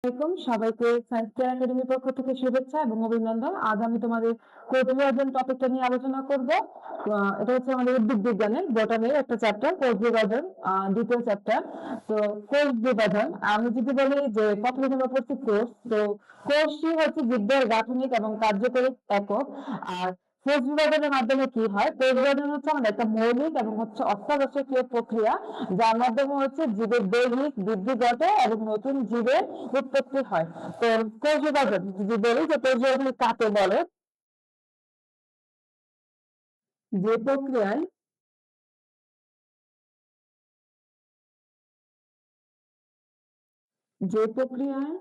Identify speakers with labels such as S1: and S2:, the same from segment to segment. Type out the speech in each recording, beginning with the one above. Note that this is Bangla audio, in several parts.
S1: সবাইকে সায়েন্স কেয়ার একাডেমির পক্ষ থেকে শুভেচ্ছা এবং অভিনন্দন। আজ আমি তোমাদের কোষ বিভাজন টপিকটা নিয়ে আলোচনা করব। এটা হচ্ছে আমাদের উদ্ভিদ বিজ্ঞানের বটানির একটা চ্যাপ্টার, কোষ বিভাজন, দ্বিতীয় চ্যাপ্টার। তো কোষ বিভাজন আমি যদি বলি যে প্রথমে আমরা পড়ছি কোষ। তো কোষই হচ্ছে জীবদের গাঠনিক এবং কার্যকরী একক। আর কোষ বিভাজনের মাধ্যমে কি হয়? কোষ বিভাজন হচ্ছে আমাদের একটা মৌলিক এবং হচ্ছে অত্যাবশ্যকীয় প্রক্রিয়া, যার মাধ্যমে হচ্ছে জীবের দৈহিক বৃদ্ধি ঘটে এবং নতুন জীবের উৎপত্তি হয়। তো কোষ বিভাজন যদি বলি যে কোষ বিভাজন কাকে বলে? যে প্রক্রিয়ায় যে প্রক্রিয়ায়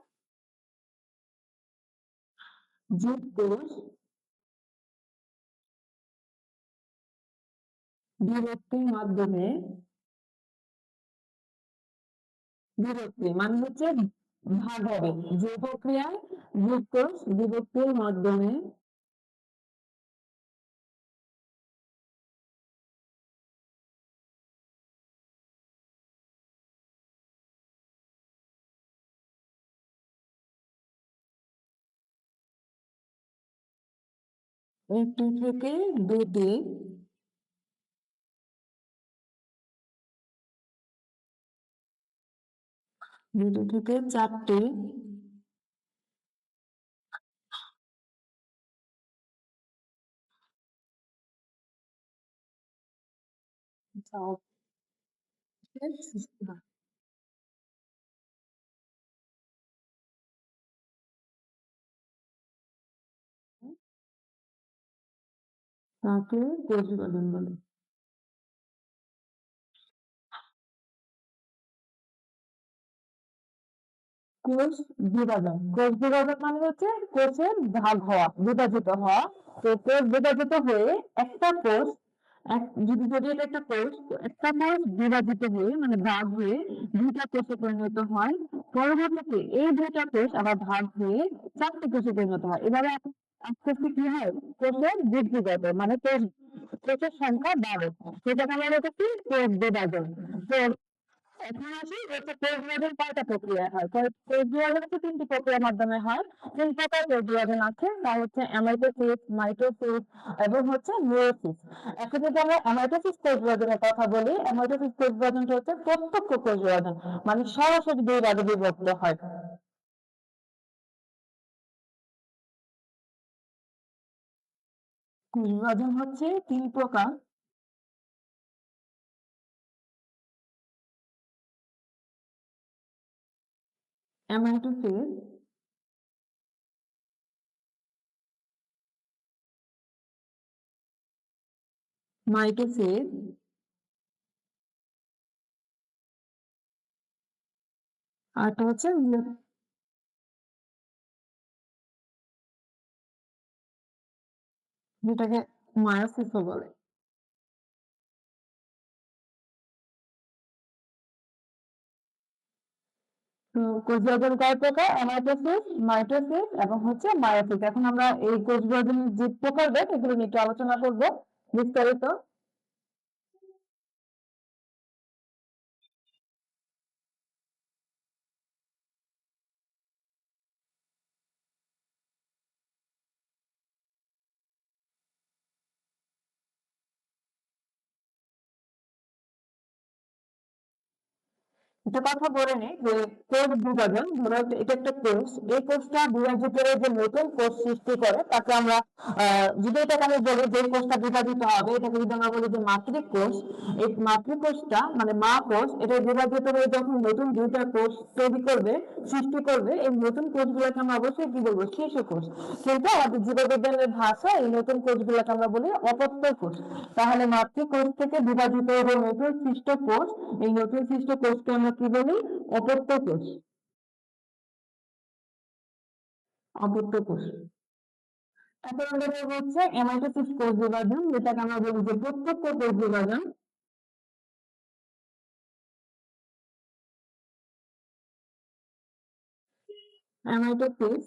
S1: জীবকোষ বিভক্তির মাধ্যমে, বিভক্তি মানে হচ্ছে ভাগ হবে, যে প্রক্রিয়ায় জীবকোষ বিভক্তির মাধ্যমে একটি থেকে দুটি, দুটি থেকে চারটি জারকের সৃষ্টি হয়। তাকে কোষ বিভাজন বলে। কোষ বিভাজন, কোষ বিভাজন মানে হচ্ছে কোষের ভাগ হওয়া, বিভাজিত হওয়া। তো কোষ বিভাজিত হয়ে একটা কোষ, যদি যদি এটা একটা কোষ, তো একটা কোষ বিভাজিত হয়ে মানে ভাগ হয়ে দুইটা কোষে পরিণত হয়। পরবর্তীতে এই দুইটা কোষ আবার ভাগ হয়ে চারটি কোষে পরিণত হয়। এভাবে আস্তে আস্তে কি হয়? কোষের বৃদ্ধি ঘটে, মানে কোষের সংখ্যা বাড়ে। সেটাকে আমরা বলতেছি কোষ বিভাজন। তো এখন আসি হচ্ছে কোষ বিভাজন কয়টা প্রক্রিয়া হয়? কোষ বিভাজন হচ্ছে তিনটি প্রক্রিয়ার মাধ্যমে হয়। তিন প্রকার কোষ বিভাজন আছে, তা হচ্ছে অ্যামাইটোসিস, মাইটোসিস এবং হচ্ছে মিয়োসিস। এখন যদি আমরা অ্যামাইটোসিস কোষ বিভাজনের কথা বলি, অ্যামাইটোসিস কোষ বিভাজনটা হচ্ছে প্রত্যক্ষ কোষ বিভাজন, মানে সরাসরি দুই ভাগে বিভক্ত হয়। কোষ বিভাজন হচ্ছে তিন প্রকার: অ্যামাইটোসিস, মাইটোসিস, আরটা হচ্ছে যেটাকে মায়োসিসও বলে। তো কোষ বিভাজন কয় প্রকার? অ্যামাইটোসিস, মাইটোসিস এবং হচ্ছে মায়োসিস। এখন আমরা এই কোষ বিভাজনের যে প্রকারভেদ এগুলো নিয়ে একটু আলোচনা করব বিস্তারিত। একটা কথা বলে নিই যে কোষ বিভাজন, ধরো এটা একটা কোষ, এই কোষটা বিভাজিত হয়ে যে নতুন কোষ সৃষ্টি করে তাকে আমরা যদি এটাকে আমি বলি যে কোষটা বিভাজিত হবে, এটাকে যদি আমরা বলি যে মাতৃকোষ, এই মাতৃকোষটা মানে মা কোষ, এটা বিভাজিত হয়ে যখন নতুন দুইটা কোষ তৈরি করবে, সৃষ্টি করবে, এই নতুন কোষগুলোকে আমরা অবশ্যই কি বলবো? শিশু কোষ। কিন্তু আমাদের জীববিজ্ঞানের ভাষায় এই নতুন কোষগুলোকে আমরা বলি অপত্য কোষ। তাহলে মাতৃকোষ থেকে বিভাজিত হয়ে নতুন সৃষ্ট কোষ, এই নতুন সৃষ্ট কোষকে আমরা কি বলি? অপত্য কোষ। অপত্য কোষ। এখন আমরা বলবো হচ্ছে এমাইটোসিস কোষ বিভাজন, যেটাকে আমরা বলি যে প্রত্যক্ষ কোষ বিভাজন। এমাইটোসিস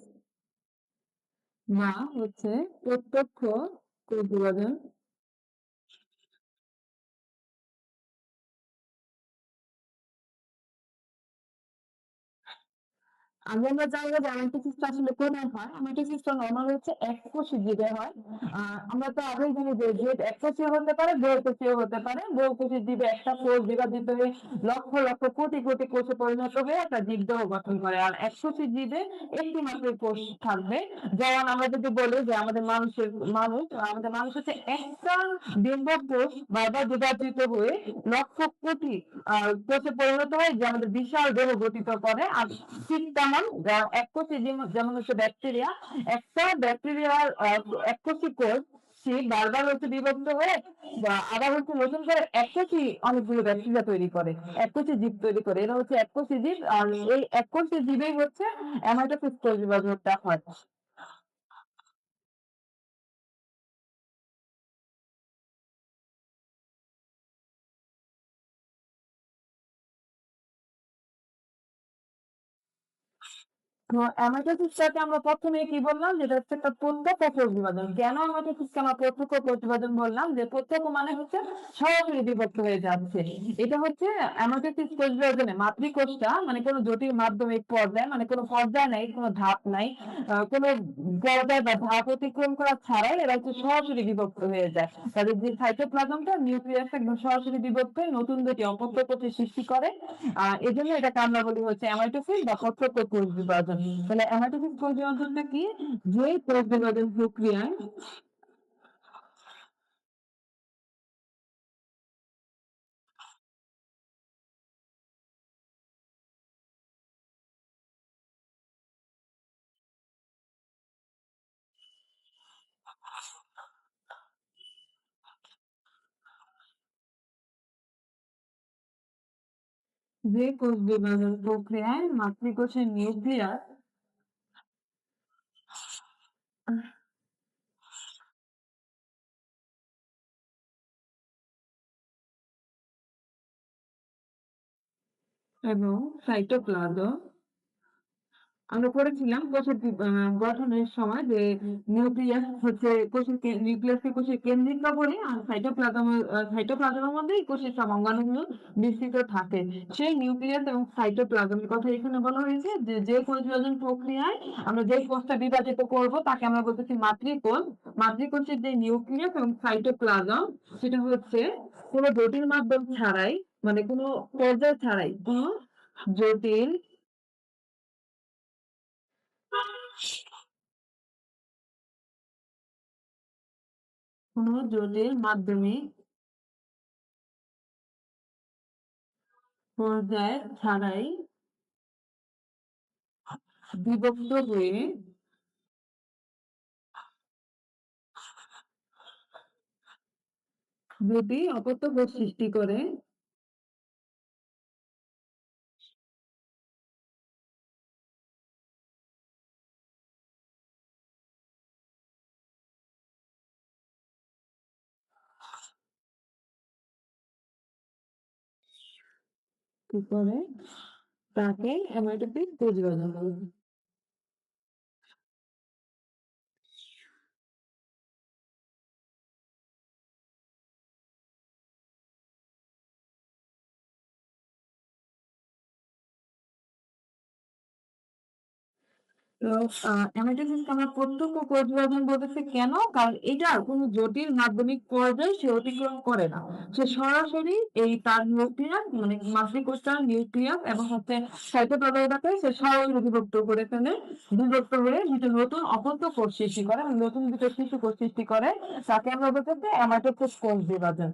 S1: বা হচ্ছে প্রত্যক্ষ কোষ বিভাজন। আগে আমরা জানবো যে অ্যামাইটোসিসটা আসলে কোথায় হয়। অ্যামাইটোসিসটা নরমালি হচ্ছে এককোষী জীবে হয়। আমরা তো আগেই জানি যে জীব এককোষীয় হতে পারে, বহুকোষীয় হতে পারে। বহুকোষী জীবে একটা কোষ বিভাজিত হয়ে লক্ষ লক্ষ কোটি কোটি কোষে পরিণত হয়ে একটা জীবদেহ গঠন করে। আর এককোষী জীবে একটি মাত্র কোষ থাকবে। যেমন আমরা যদি বলি যে আমাদের মানুষ হচ্ছে একটা ডিম্বক কোষ বারবার বিভাজিত হয়ে লক্ষ কোটি কোষে পরিণত হয়, যে আমাদের বিশাল দেহ গঠিত করে। আর ঠিক তেমন এককোষী যেমন হচ্ছে ব্যাকটেরিয়া, একটা ব্যাকটেরিয়ার এককোষী কোষ সে বারবার হচ্ছে বিভক্ত হয়ে বা আবার হচ্ছে নতুন করে এককোষী অনেকগুলো ব্যাকটেরিয়া তৈরি করে, এককোষী জীব তৈরি করে। এরা হচ্ছে এককোষী জীব। আর এই এককোষী জীবেই হচ্ছে অ্যামাইটোসিস কোষ বিভাজনটা হয়। তো অ্যামাইটোসিসটাকে আমরা প্রথমে কি বললাম, যেটা হচ্ছে একটা প্রত্যক্ষ কোষ বিভাজন। কেন অ্যামাইটোসিসকে আমরা প্রত্যক্ষ কোষ বিভাজন বললাম? যে প্রত্যক্ষ মানে হচ্ছে সরাসরি বিভক্ত হয়ে যাচ্ছে। এটা হচ্ছে অ্যামাইটোসিস কোষ বিভাজনে মাতৃকোষটা মানে কোনো জটিল মাধ্যমিক পর্যায়, মানে কোনো পর্যায় নাই, কোনো ধাপ নাই, কোনো পর্যায় বা ধাপ অতিক্রম করা ছাড়াই এরা হচ্ছে সরাসরি বিভক্ত হয়ে যায়। তাদের যে সাইটোপ্লাজমটা নিউক্লিয়াস একদম সরাসরি বিভক্ত হয়ে নতুন দুটি অপত্য কোষের সৃষ্টি করে। এজন্য এটাকে আমরা বলি হচ্ছে অ্যামাইটোসিস বা প্রত্যক্ষ কোষ বিভাজন। তাহলে অ্যামাইটোসিস কোষ বিভাজনটা কি? যে কোষ বিভাজন প্রক্রিয়ায় মাতৃকোষের নিউক্লিয়াস এবং সাইটোপ্লাজম আমরা পড়েছিলাম কোষের গঠনের সময় যে নিউক্লিয়াস হচ্ছে নিউক্লিয়াসকে কোষের কেন্দ্রিকা বলে। আর সাইটোপ্লাজমের মধ্যেই কোষের সব অঙ্গাণুগুলো বিস্তৃত থাকে। সেই নিউক্লিয়াস এবং সাইটোপ্লাজমের কথা এখানে বলা হয়েছে যে যে কোষ বিভাজন প্রক্রিয়ায় আমরা যে কোষটা বিভাজিত করব তাকে আমরা বলতেছি মাতৃকোষ। মাতৃকোষের যে নিউক্লিয়াস এবং সাইটোপ্লাজম সেটা হচ্ছে কোনো জটিল মাধ্যম ছাড়াই, মানে কোনো পর্যায় ছাড়াই, কোনো জটিল কোনো জটিল মাধ্যমিক পর্যায় ছাড়াই বিভক্ত হয়ে দুটি অপত্য কোষ সৃষ্টি করে। কি করে? তাকে হেমাটোপিক কোষ বিভাজন বলে। তো হেমাটোসিসকে আমরা প্রত্যক্ষ কোষ বিভাজন বলতেছি কেন? কারণ এটার কোনো জটিল মাধ্যমিক পর্যায় সে অতিক্রম করে না। সে সরাসরি এই তার নিউক্লিয়াস মানে মাতৃকোষটার নিউক্লিয়াস এবং হচ্ছে সাইটোপ্লাজমটাকে সে সরাসরি বিভক্ত করে ফেলে। বিভক্ত হয়ে দুটো নতুন অপত্য কোষ সৃষ্টি করে, মানে নতুন দুটো শিশু কোষ সৃষ্টি করে। তাকে আমরা বলতেছি হেমাটোসিস কোষ বিভাজন।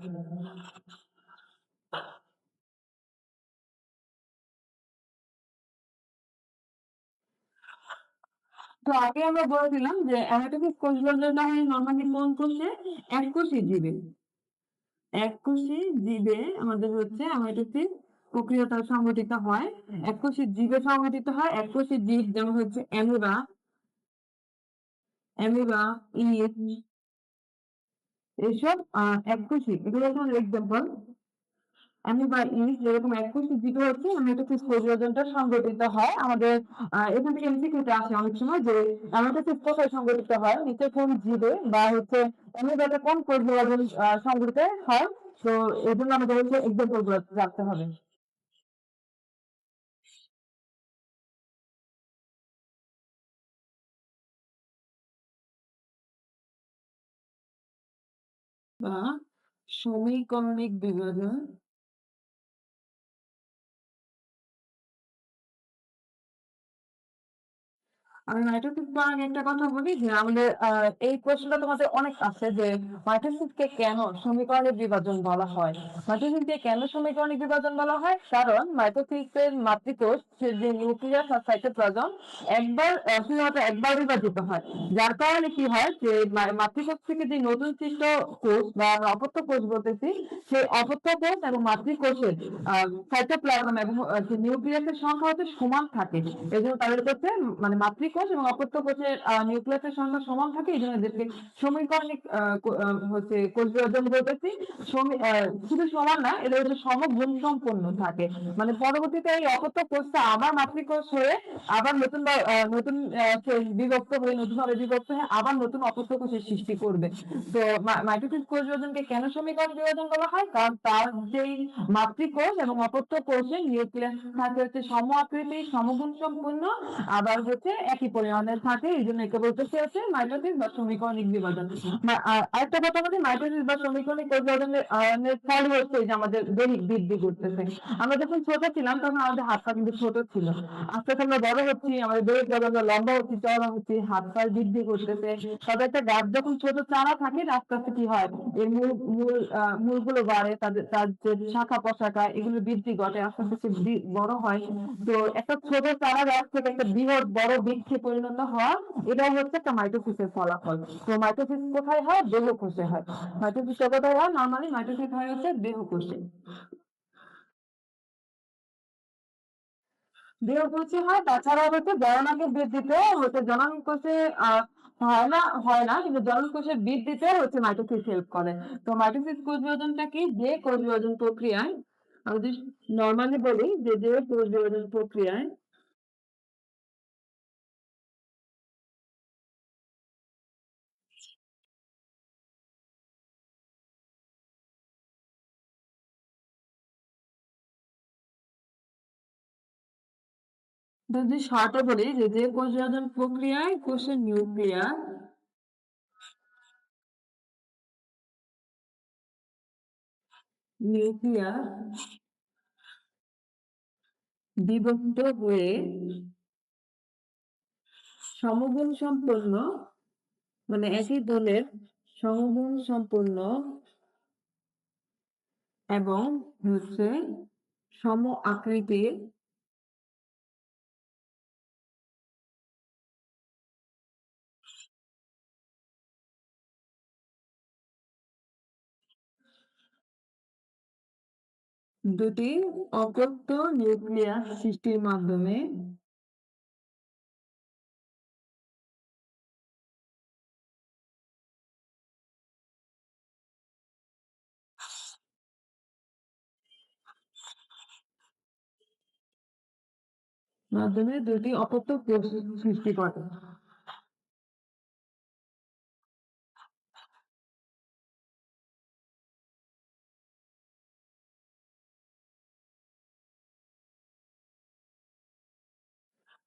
S1: তো আগে আমরা বলেছিলাম যে হেমাটোসিস কোষ বিভাজনটা হয় নরমালি কোন কোষে? এককোষী জীবে। এককোষী জীবে আমাদের হচ্ছে মাইটোসিস প্রক্রিয়াটা সংঘটিত হয়। এককোষী জীবে সংঘটিত হয়। এককোষী জীব যেমন হচ্ছে অ্যামিবা, ইস্ট, এসব এককোষী। এগুলো হচ্ছে এক্সাম্পল। অ্যামিবা, ইস্ট যেরকম এককোষী জীবে হচ্ছে মাইটোসিস পরিবর্তনটা সংঘটিত হয়। আমাদের এখান থেকে এমসিকিউতে আসে অনেক সময় যে মাইটোসিস কোথায় সংঘটিত হয়, নিচে কোন জীবে বা হচ্ছে অ্যামিবাতে কোন কোষ বিভাজন সংঘটিত হয়। তো এই জন্য আমাদের হচ্ছে এক্সাম্পল গুলো জানতে হবে। বা সমীকরণিক বিভাজন। আমি মাইটোসিস আগে একটা কথা বলি যে আমাদের এই প্রশ্নটা তোমাদের অনেক আছে যে মাইটোসিসকে কেন সমীকরণিক বিভাজন বলা হয়? মাইটোসিসকে কেন সমীকরণিক বিভাজন বলা হয়? কারণ মাইটোসিসের মাতৃকোষ যে নিউক্লিয়াস আর সাইটোপ্লাজম একবার শুধুমাত্র একবার বিভাজিত হয়। যার কারণে কি হয় যে মাতৃকোষ থেকে যে নতুন সৃষ্ট কোষ বা আমরা অপত্য কোষ বলতেছি সেই অপত্য কোষ এবং মাতৃকোষের সাইটোপ্লাজম এবং যে নিউক্লিয়াসের সংখ্যা হচ্ছে সমান থাকে। এজন্য তাদের কাছে মানে মাতৃকোষ এবং অপত্য কোষের নিউক্লিয়াসের সংখ্যা সমান থাকে। এই জন্য এদেরকে সমীকরণিক হচ্ছে কোষ বিভাজন বলতেছি। শুধু সমান না, এদের হচ্ছে সমগুণ সম্পন্ন থাকে। মানে পরবর্তীতে এই অপত্য কোষটা আবার মাতৃকোষ হয়ে আবার নতুন নতুন বিভক্ত হয়ে নতুন ভাবে বিভক্ত হয়ে আবার নতুন অপত্য কোষের সৃষ্টি করবে। তো মাইটোসিস কোষ বিভাজনকে কেন সমীকরণ বিভাজন বলা হয়? কারণ তার যেই মাতৃকোষ এবং অপত্য কোষের নিউক্লিয়াস থাকে হচ্ছে সম আকৃতি সমগুণ সম্পন্ন, আবার হচ্ছে একই পরিমাণের থাকে। এই জন্য একে বলতেছে হচ্ছে মাইটোসিস বা সমীকরণিক বিভাজন। আরেকটা কথা বলি, মাইটোসিস বা সমীকরণিক কোষ বিভাজনের ফল হচ্ছে যে আমাদের দৈহিক বৃদ্ধি করতেছে। আমরা যখন ছোট ছিলাম তখন আমাদের হাত পা কিন্তু ছোট ছিল। আস্তে আস্তে আমরা বড় হচ্ছি, আমাদের দৈহিক আমরা লম্বা হচ্ছি, চওড়া হচ্ছি, হাত পা বৃদ্ধি করতেছে। তবে একটা গাছ যখন ছোট চারা থাকে আস্তে আস্তে কি হয়, এর মূলগুলো বাড়ে, তার যে শাখা প্রশাখা এগুলো বৃদ্ধি ঘটে, আস্তে আস্তে সে বড় হয়। তো একটা ছোট চারা গাছ থেকে একটা বৃহৎ বড় বৃক্ষে পরিণত হওয়া, এটাই হচ্ছে একটা মাইটোসিসের ফলাফল। তো মাইটোসিস কোথায় হয়? দেহকোষে হয়। মাইটোসিস কোথায় হয়? নরমালি মাইটোসিস হয় হচ্ছে দেহকোষে। দেহকোষে হয়, তাছাড়া হচ্ছে জননাঙ্গের বৃদ্ধিতে হচ্ছে জনন কোষে হয় না কিন্তু জনন কোষের বৃদ্ধিতে হচ্ছে মাইটোসিস হেল্প করে। তো মাইটোসিস কোষ বিভাজনটা কি? যে কোষ বিভাজন প্রক্রিয়ায় আমি যদি নরমালি বলি যে কোষ বিভাজন প্রক্রিয়ায় যদি শর্টে বলি যে কোষ বিভাজন প্রক্রিয়ায় কোষের নিউক্লিয়াস বিভক্ত হয়ে সমগুণ সম্পন্ন, মানে একই দলের সমগুণ সম্পন্ন এবং হচ্ছে সম আকৃতির দুটি অপত্য নিউক্লিয়াস সৃষ্টির মাধ্যমে দুটি অপত্য কোষ সৃষ্টি করে।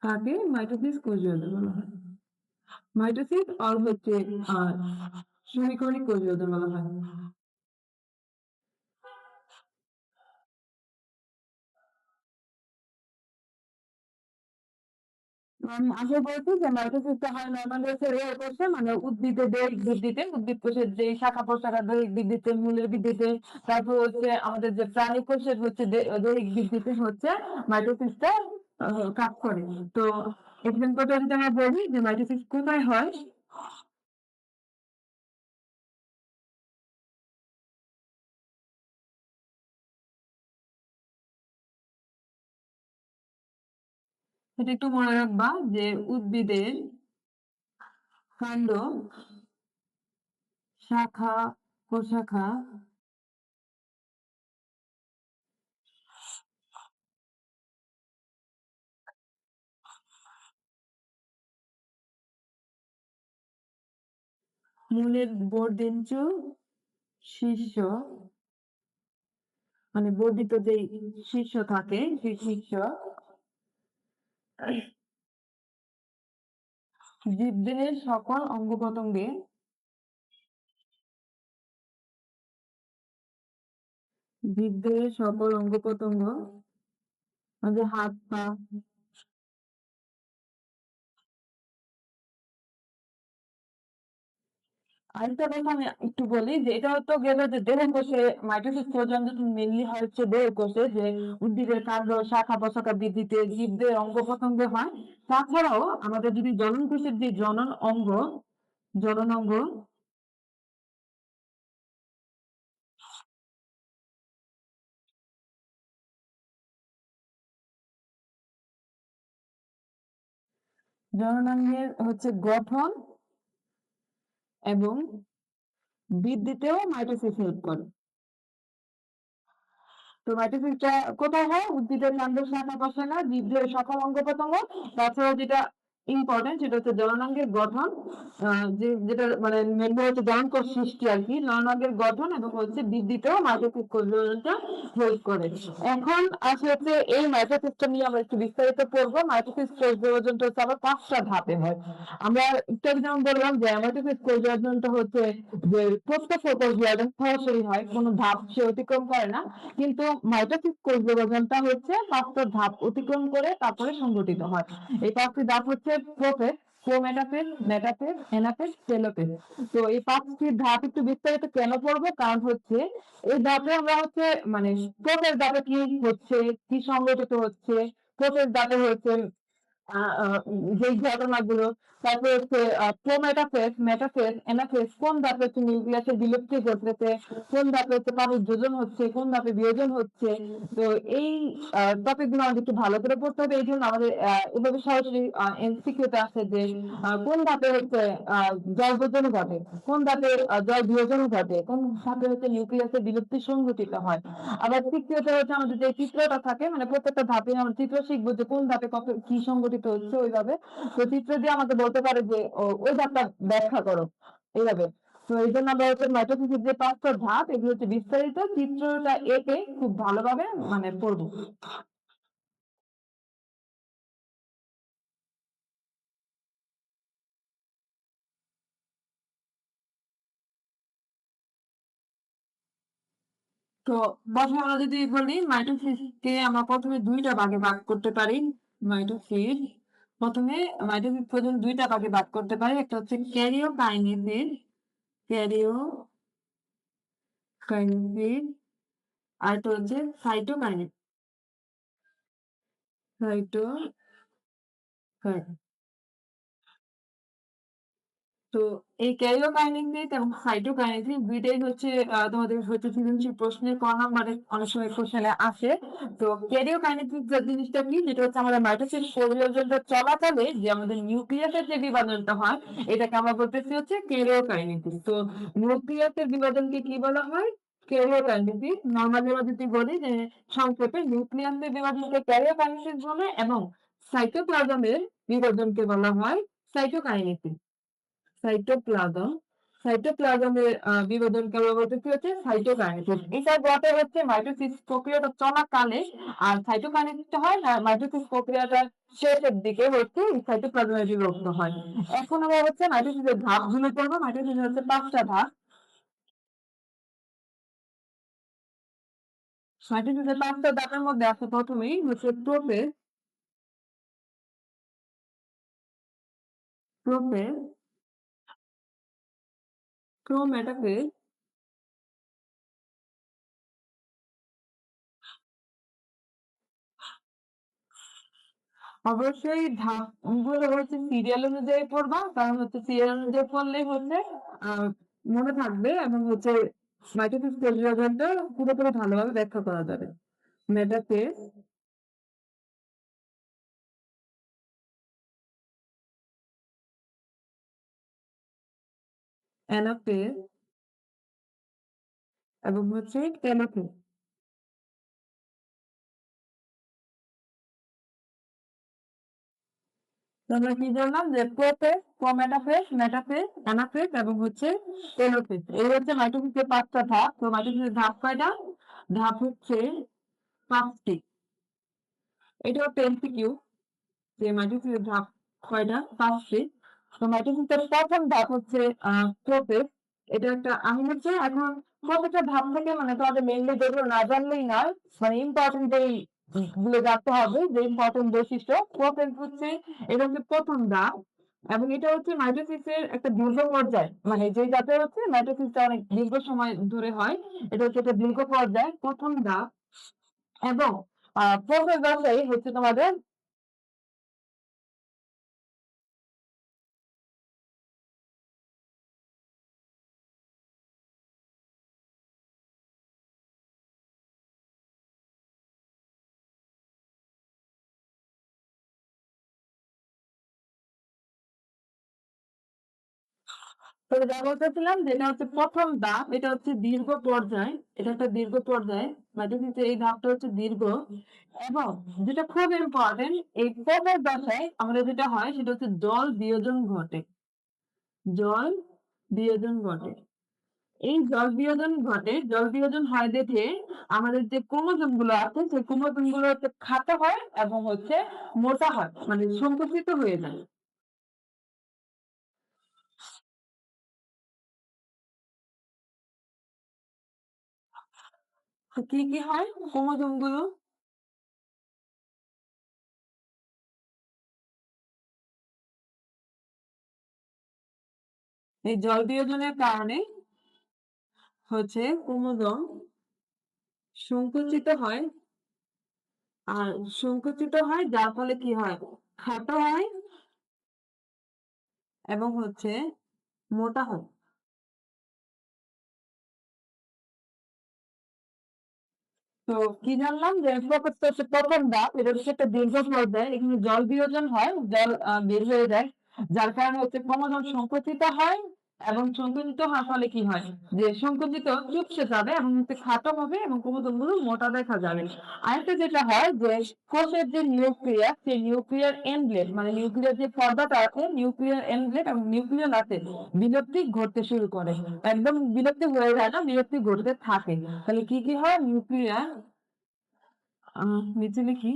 S1: তাকে মাইটোসিস কোষ বিভাজন বলা হয়। মাইটোসিস আর হচ্ছে আহ সমীকরণিক কোষ বিভাজন বলা হয়। আগে বলছি যে মাইটোসিসটা হয় নরমালি হচ্ছে রেয়ার কোষে, মানে উদ্ভিদের দৈহিক বৃদ্ধিতে, উদ্ভিদ কোষের যে শাখা প্রশাখা দৈহিক বৃদ্ধিতে, মূলের বৃদ্ধিতে, তারপর হচ্ছে আমাদের যে প্রাণী কোষের হচ্ছে দৈহিক বৃদ্ধিতে হচ্ছে মাইটোসিসটা কাজ করে। তো এক্সাম্পলটা যদি আমরা বলি যে মাইটোসিস কোথায় হয়, সেটা একটু মনে রাখবা যে উদ্ভিদের কাণ্ড, শাখা প্রশাখা, মূলের বর্ধিঞ্চু শীর্ষ, মানে বর্ধিত যে শীর্ষ থাকে সেই শীর্ষ জীবদেহের সকল অঙ্গ প্রত্যঙ্গে জীবদেহের সকল অঙ্গ প্রত্যঙ্গ, আমাদের হাত পা। আরেকটা কথা আমি একটু বলি যে এটা তো গেল যে দেহের কোষে মাইটোসিস প্রজনন মেনলি হয় হচ্ছে দেহের কোষে, যে উদ্ভিদের কাণ্ড শাখা প্রশাখা বৃদ্ধিতে জীবদের অঙ্গ প্রত্যঙ্গে হয়। তাছাড়াও আমাদের যদি জনন কোষের যে জনন অঙ্গ জননাঙ্গের হচ্ছে গঠন এবং বৃদ্ধিতেও মাইটোসিস হেল্প করে। তো মাইটোসিসটা কোথায় হয়? উদ্ভিদের কাণ্ড শাখা প্রশাখা জীবদের সকল অঙ্গ প্রত্যঙ্গ। তাছাড়া যেটা ইম্পর্টেন্ট সেটা হচ্ছে জননাঙ্গের গঠন, যেটা মানে মেনলি হচ্ছে জননকোষ সৃষ্টি আর কি, জননাঙ্গের গঠন এবং হচ্ছে বৃদ্ধিতেও মাইটোসিস কোষ বিভাজনটা হেল্প করে। এখন আসলে হচ্ছে এই মাইটোসিসটা নিয়ে আমরা একটু বিস্তারিত পড়বো। মাইটোসিস কোষ বিভাজনটা হচ্ছে আবার 5টা ধাপে হয়। আমরা একটু আগে যেমন বললাম যে মাইটোসিস কোষ বিভাজনটা হচ্ছে যে প্রত্যক্ষ কোষ বিভাজন সরাসরি হয়, কোনো ধাপ সে অতিক্রম করে না। কিন্তু মাইটোসিস কোষ বিভাজনটা হচ্ছে 5টা ধাপ অতিক্রম করে তারপরে সংঘটিত হয়। এই 5টি ধাপ হচ্ছে prophase, prometaphase, metaphase, anaphase, telophase. তো এই 5টি ধাপ একটু বিস্তারিত কেন পড়বো? কারণ হচ্ছে এই ধাপে আমরা হচ্ছে মানে প্রোফেজ ধাপে কি হচ্ছে, কি সংঘটিত হচ্ছে, প্রোফেজ ধাপে হচ্ছে যে ঘটনাগুলো, তারপর হচ্ছে প্রোমেটাফেজ, মেটাফেজ, অ্যানাফেজ, কোন ধাপে হচ্ছে নিউক্লিয়াসের বিলুপ্তি ঘটতেছে, কোন ধাপে হচ্ছে পানির যোজন হচ্ছে, কোন ধাপে বিয়োজন হচ্ছে। তো এই টপিক গুলো আমাদের একটু ভালো করে পড়তে হবে। এই জন্য আমাদের এভাবে সরাসরি এমসিকিউতে আছে যে কোন ধাপে হচ্ছে জল বিয়োজন ঘটে, কোন ধাপে জল বিয়োজন ঘটে, কোন ধাপে হচ্ছে নিউক্লিয়াসের বিলুপ্তি সংঘটিত হয়। আবার তৃতীয়ত হচ্ছে আমাদের যে চিত্রটা থাকে, মানে প্রত্যেকটা ধাপে আমরা চিত্র শিখবো যে কোন ধাপে কত কি সংঘটিত হচ্ছে ওইভাবে। তো চিত্র দিয়ে আমাকে বলতে পারে যে ওই ধাপটা ব্যাখ্যা করো এইভাবে। তো এই জন্য আমরা হচ্ছে মাইটোসিসের যে 5টা ধাপ এগুলো হচ্ছে বিস্তারিত চিত্রটা এঁকে খুব ভালোভাবে মানে পড়বো। তো প্রথমে আমরা যদি বলি মাইটোসিসকে আমরা প্রথমে 2টা ভাগে ভাগ করতে পারি। মাইটোসিস প্রথমে মাইটোসিস প্রজনন 2টা ভাগে ভাগ করতে পারি। একটা হচ্ছে ক্যারিওকাইনেসিস, ক্যারিওকাইনেসিস, আর একটা হচ্ছে সাইটোকাইনেসিস, সাইটোকাইনেসিস। তো এই ক্যারিওকাইনেসিস এবং সাইটোকাইনেসিস দুইটাই হচ্ছে তোমাদের হচ্ছে সৃজনশীল প্রশ্নের ক নাম্বারে অনেক সময় কোশ্চেনে আসে। তো ক্যারিওকাইনেসিস যে জিনিসটা কি, যেটা হচ্ছে আমাদের মাইটোসিস পরিবর্তনটা চলাকালে যে আমাদের নিউক্লিয়াসের যে বিভাজনটা হয় এটাকে আমরা বলতেছি হচ্ছে ক্যারিওকাইনেসিস। তো নিউক্লিয়াসের বিভাজনকে কি বলা হয়? ক্যারিওকাইনেসিস। নরমালি আমরা যদি বলি যে সংক্ষেপে নিউক্লিয়াসের বিভাজনকে ক্যারিওকাইনেসিস বলে এবং সাইটোপ্লাজমের বিভাজনকে বলা হয় সাইটোকাইনেসিস। সাইটোপ্লাজম, সাইটোপ্লাজমের বিভাজনকে আমরা বলতেছি হচ্ছে সাইটোকাইনেসিস। এটা ঘটে হচ্ছে মাইটোসিস প্রক্রিয়াটা চলাকালে, আর সাইটোকাইনেসিসটা হয় না মাইটোসিস প্রক্রিয়াটার শেষের দিকে হচ্ছে সাইটোপ্লাজমে বিভক্ত হয়। এখন আমরা হচ্ছে মাইটোসিসের ধাপগুলো পড়বো। মাইটোসিস হচ্ছে 5টা ধাপ। মাইটোসিসের 5টা ধাপের মধ্যে আছে প্রথমেই হচ্ছে প্রোফেজ, প্রোফেজ, ক্রোম্যাটাফেজ, অবশ্যই ধাপগুলো হচ্ছে সিরিয়াল অনুযায়ী পড়বা, কারণ হচ্ছে সিরিয়াল অনুযায়ী পড়লেই হচ্ছে আহ মনে থাকবে এবং হচ্ছে মাইটোসিস পরিবর্তনটা পুরোপুরি ভালোভাবে ব্যাখ্যা করা যাবে। মেটাফেজ, অ্যানাফেজ এবং হচ্ছে টেলোফেজ। তো আমরা কি জানলাম যে প্রোফেজ, প্রোমেটাফেজ, মেটাফেজ, অ্যানাফেজ এবং হচ্ছে টেলোফেজ। এই হচ্ছে মাইটোসিসের 5টা ধাপ। তো মাইটোসিসের ধাপ কয়টা? ধাপ হচ্ছে 5টি। এটা হচ্ছে এমসিকিউ যে মাইটোসিসের ধাপ কয়টা? 5টি। তো মাইটোসিসের প্রথম ধাপ হচ্ছে প্রোফেজ। এটা একটা আমি হচ্ছে এখন প্রত্যেকটা ধাপ থেকে মানে তোমাদের মেইনলি যেগুলো না জানলেই নয়, মানে ইম্পর্টেন্ট এই গুলো জানতে হবে, যে ইম্পর্টেন্ট বৈশিষ্ট্য। প্রথম হচ্ছে, এটা হচ্ছে প্রথম ধাপ, এবং এটা হচ্ছে মাইটোসিসের একটা দীর্ঘ পর্যায়, মানে যে জাতের হচ্ছে মাইটোসিসটা অনেক দীর্ঘ সময় ধরে হয়, এটা হচ্ছে একটা দীর্ঘ পর্যায়, প্রথম ধাপ। এবং প্রসেস দশাই হচ্ছে তোমাদের তবে যা বলতেছিলাম, যেটা হচ্ছে প্রথম ধাপ, এটা হচ্ছে দীর্ঘ পর্যায়, এটা একটা দীর্ঘ পর্যায়, মাইটোসিসের এই ধাপটা হচ্ছে দীর্ঘ। এবং যেটা খুব ইম্পর্টেন্ট, এই প্রথম দশায় আমাদের যেটা হয় সেটা হচ্ছে জল বিয়োজন ঘটে, জল বিয়োজন ঘটে। এই জল বিয়োজন ঘটে, জল বিয়োজন হয় দেখে আমাদের যে ক্রোমোজোম গুলো আছে সেই ক্রোমোজোম গুলো হচ্ছে খাটো হয় এবং হচ্ছে মোটা হয়, মানে সংকুচিত হয়ে যায়। তো কি কি হয় ক্রোমোজোম গুলো? এই জল বিয়োজনের কারণে হচ্ছে ক্রোমোজোম সংকুচিত হয়, আর সংকুচিত হয় যার ফলে কি হয়, খাটো হয় এবং হচ্ছে মোটা হয়। তো কি জানলাম, যে প্রকৃত হচ্ছে প্রথম ধাপ, এটা হচ্ছে একটা দীর্ঘ পর্যায়ে, এখানে জল বিয়োজন হয়, জল বের হয়ে যায়, যার কারণে হচ্ছে ক্রোমোজোম সংকুচিত হয়, এবং সংকুচিত হওয়ার ফলে কি হয়, যে সংকুচিত চুপসে যাবে এবং হচ্ছে খাটো হবে এবং ক্রোমোজোম গুলো মোটা দেখা যাবে। আরেকটা যেটা হয়, যে কোষের যে নিউক্লিয়াস, সেই নিউক্লিয়ার এনভেলপ, মানে নিউক্লিয়ার যে পর্দাটা আছে, নিউক্লিয়ার এনভেলপ এবং নিউক্লিয়ার আছে, বিলুপ্তি ঘটতে শুরু করে। একদম বিলুপ্তি হয়ে যায় না, বিলুপ্তি ঘটতে থাকে। তাহলে কি কি হয়, নিউক্লিয়ার, নিচে লিখি,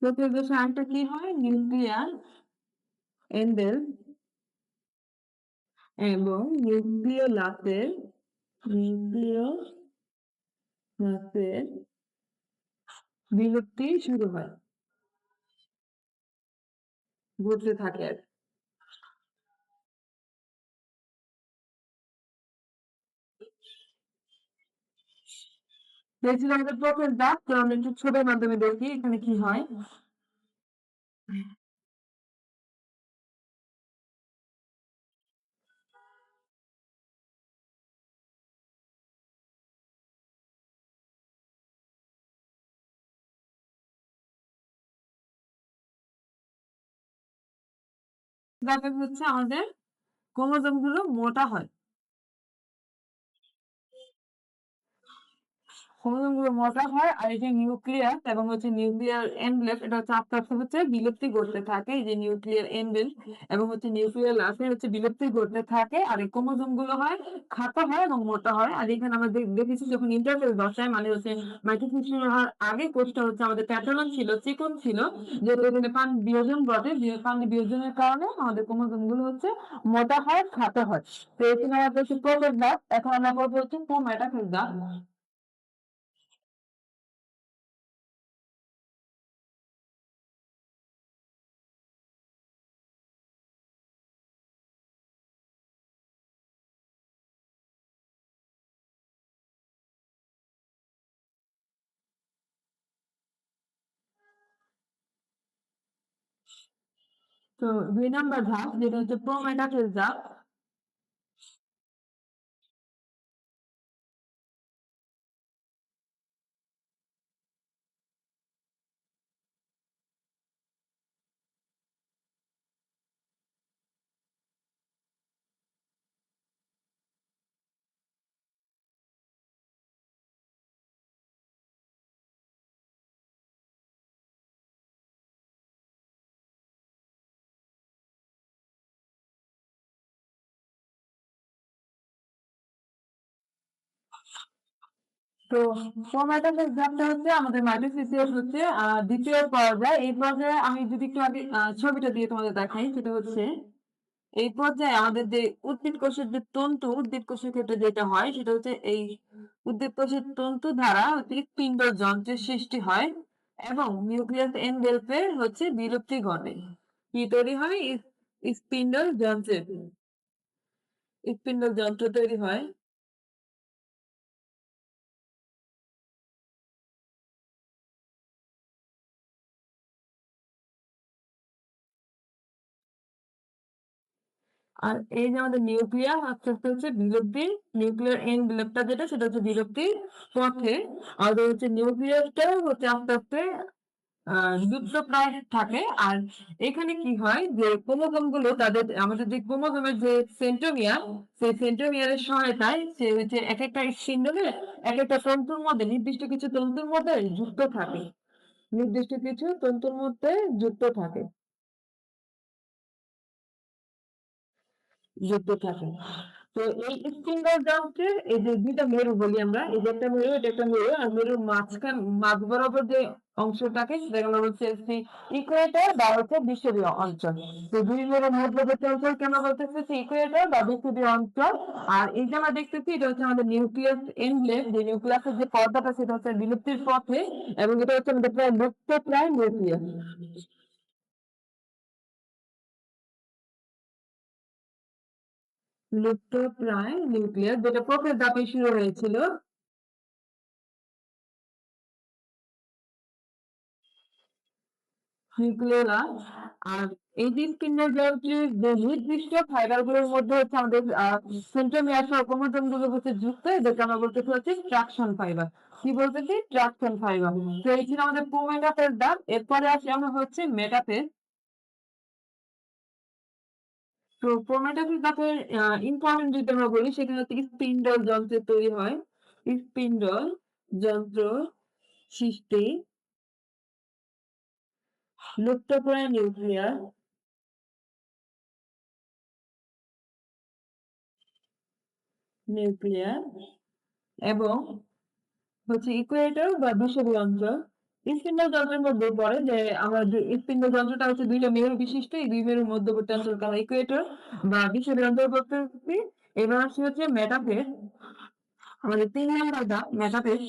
S1: প্রতিরোধ সারটা কি হয়, নিউক্লিয়ার এন্ডেল এবং নিউক্লিওলাসের, নিউক্লিওলাসের বিলুপ্তি শুরু হয়, ঘটতে থাকে আর কি। দেখছিলাম আমাদের প্রথম ধাপ, তো আমরা একটু ছবির মাধ্যমে দেখি এখানে কি হয়। ধাপে হচ্ছে আমাদের ক্রোমোজোম গুলো মোটা হয়, ক্রোমোজোমগুলো মোটা হয়, আর এই যে নিউক্লিয়াস এবং হচ্ছে নিউক্লিয়ার এনভেলপ, এটা হচ্ছে আস্তে আস্তে হচ্ছে বিলুপ্তি ঘটতে থাকে, এই যে নিউক্লিয়ার এনভেলপ এবং হচ্ছে নিউক্লিয়ার লাসে হচ্ছে বিলুপ্তি ঘটতে থাকে, আর এই ক্রোমোজোম গুলো হয় খাটো হয় এবং মোটা হয়। আর এখানে আমরা দেখেছি যখন ইন্টারফেস দশায়, মানে হচ্ছে মাইটোসিস শুরু হওয়ার আগে কোষটা হচ্ছে আমাদের প্যাটার্ন ছিল, চিকন ছিল, যেহেতু এখানে পানি বিয়োজন ঘটে, পানি বিয়োজনের কারণে আমাদের ক্রোমোজোম গুলো হচ্ছে মোটা হয়, খাটো হয়। তো এখানে আমাদের হচ্ছে প্রোফেজ ধাপ, এখন আমরা করবো হচ্ছে মেটাফেজ ধাপ। তো ২ নাম্বার ধাপ, যেটা হচ্ছে প্রোমেটাফেজ ধাপ। তো ক্রোমাটাস এক্সামটা হচ্ছে আমাদের মাইটোসিস হচ্ছে দ্বিতীয় পর্যায়ে। এই পর্যায়ে আমি যদি একটু আগে ছবিটা দিয়ে তোমাদের দেখাই, সেটা হচ্ছে এই পর্যায়ে আমাদের যে উদ্ভিদ কোষের যে তন্তু, উদ্ভিদ কোষের ক্ষেত্রে যেটা হয় সেটা হচ্ছে এই উদ্ভিদ কোষের তন্তু দ্বারা হচ্ছে স্পিন্ডল যন্ত্রের সৃষ্টি হয় এবং নিউক্লিয়াস এনভেলপের হচ্ছে বিলুপ্তি ঘটে। কি তৈরি হয়? স্পিন্ডল যন্ত্রের স্পিন্ডল যন্ত্র তৈরি হয়। আর এই যে আমাদের নিউক্লিয়াস আস্তে আস্তে হচ্ছে বিলুপ্তির, নিউক্লিয়ার এনভেলপটা যেটা সেটা হচ্ছে বিলুপ্তির পথে। আর হচ্ছে নিউক্লিয়াসটাও হচ্ছে আস্তে আস্তে লুপ্ত প্রায় থাকে। আর এখানে কি হয় যে ক্রোমোজোম গুলো তাদের আমাদের যে ক্রোমোজোমের যে সেন্ট্রোমিয়ার, সেই সেন্ট্রোমিয়ারের সহায়তায় সে হচ্ছে এক একটা স্পিন্ডলে এক একটা তন্তুর মধ্যে নির্দিষ্ট কিছু তন্তুর মধ্যে যুক্ত থাকে, নির্দিষ্ট কিছু তন্তুর মধ্যে যুক্ত থাকে, যুক্ত থাকে। তো এই স্পিন্ডল যন্ত্রের এই যে দুইটা মেরু বলি আমরা, এই যে একটা মেরু, এটা একটা মেরু, আর মেরুর মাঝ বরাবর যে অংশটাকে সেটাকে আমরা বলছি ইকুয়েটর বা হচ্ছে বিষুবীয় অঞ্চল। তো দুই মেরুর মধ্যবর্তী অঞ্চল কেন বলতেছে ইকুয়েটর বা বিষুবীয় অঞ্চল। আর এই যে আমরা দেখতেছি এটা হচ্ছে আমাদের নিউক্লিয়াস এনভেলপ, যে নিউক্লিয়াসের যে পর্দাটা সেটা হচ্ছে বিলুপ্তির পথে, এবং এটা হচ্ছে আমাদের প্রায় লুপ্ত প্রায় নিউক্লিয়াস। লুপ্ত প্রায় নিউক্লিয়াস যেটা প্রোফেজ ধাপে শুরু হয়েছিল। নিউক্লিয়ার। আর এই যে স্পিন্ডল যন্ত্রের যে নির্দিষ্ট ফাইবার গুলোর মধ্যে হচ্ছে আমাদের সেন্ট্রোমিয়ার সহ ক্রোমোজোম গুলো হচ্ছে যুক্ত, এদেরকে আমরা বলতেছি হচ্ছে ট্রাকশন ফাইবার। কি বলতেছি? Traction fibre. তো এই ছিল আমাদের প্রোমেটাফেজ ধাপ। এরপরে আসি আমরা হচ্ছে মেটাফেজ। তো প্রোমেটাফেজ ধাপের ইম্পর্টেন্ট যদি আমরা বলি, সেখানে হচ্ছে স্পিন্ডল যন্ত্রের তৈরি হয়, স্পিন্ডল যন্ত্র সৃষ্টি, লুপ্তপ্রায় নিউক্লিয়াস, নিউক্লিয়াস এবং হচ্ছে ইকুয়েটর বা বিষুবীয় অঞ্চল। স্পিন্ডল যন্ত্রের মধ্যে পড়ে যে আমরা যে স্পিন্ডল যন্ত্রটা হচ্ছে দুইটা মেরু বিশিষ্ট, এই দুই মেরুর মধ্যবর্তী অঞ্চলকে আমরা ইকুয়েটর বা বিষুবীয় অঞ্চল বলতেছি। এবার আসছে হচ্ছে মেটাফেজ, আমাদের ৩ নম্বর ধাপ মেটাফেজ।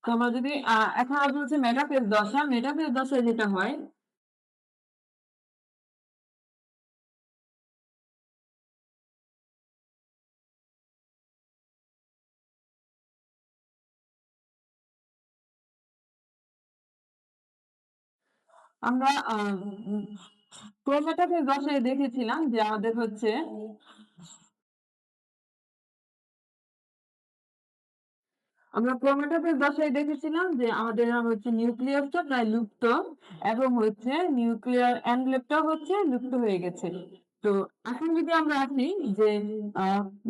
S1: তো আমরা যদি এখন আসবো হচ্ছে মেটাফেজ দশা। মেটাফেজ দশায় যেটা হয়, আমরা প্রোমেটাফেজ দশায় দেখেছিলাম যে আমাদের হচ্ছে আমরা ক্রোমাটোফেজ দশায় দেখেছিলাম যে আমাদের হচ্ছে নিউক্লিয়াসটা প্রায় লুপ্ত এবং হচ্ছে নিউক্লিয়ার এনভেলপটা হচ্ছে লুপ্ত হয়ে গেছে। তো এখন যদি আমরা আসি যে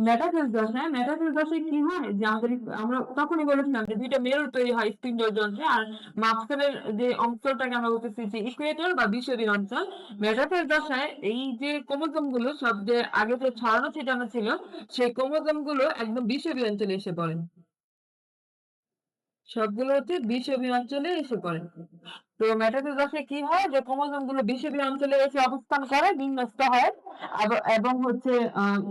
S1: মেটাফেজ দশায়, মেটাফেজ দশায় কি হয় যে আমাদের আমরা তখনই বলেছিলাম যে দুইটা মেরু তৈরি হয় স্পিন্ডল যন্ত্রে, আর মাঝখানের যে অঞ্চলটাকে আমরা বলতেছি যে ইকুয়েটর বা বিষুবীয় অঞ্চল। মেটাফেজ দশায় এই যে ক্রোমোজোম গুলো সব যে আগে যে ছড়ানো ছিটানো ছিল, সেই ক্রোমোজোম গুলো একদম বিষুবীয় অঞ্চলে এসে পড়ে, সবগুলো হচ্ছে বিষুবীয় অঞ্চলে এসে পড়ে। তো মেটাফিজ দশায় কি হয় যে ক্রোমোজোম গুলো বিষুবীয় অঞ্চলে এসে অবস্থান করে বিন্যস্ত হয় এবং হচ্ছে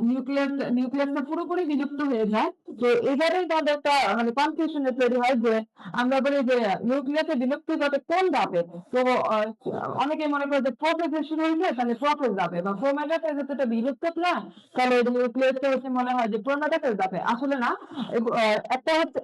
S1: নিউক্লিয়াসটা পুরোপুরি বিলুপ্ত হয়ে যায়। তো এবারেই তাদের একটা মানে কনফিউশন তৈরি হয় যে আমরা বলি যে নিউক্লিয়াসে বিলুপ্তি ঘটে কোন ধাপে। তো অনেকে মনে করে যে প্রোফেজে শুরু হয়েছে তাহলে প্রোফেজ ধাপে বা প্রোমেটাফেজ যেটা বিলুপ্ত না তাহলে নিউক্লিয়াসটা হচ্ছে মনে হয় যে প্রোমেটাফেজ ধাপে, আসলে না। একটা হচ্ছে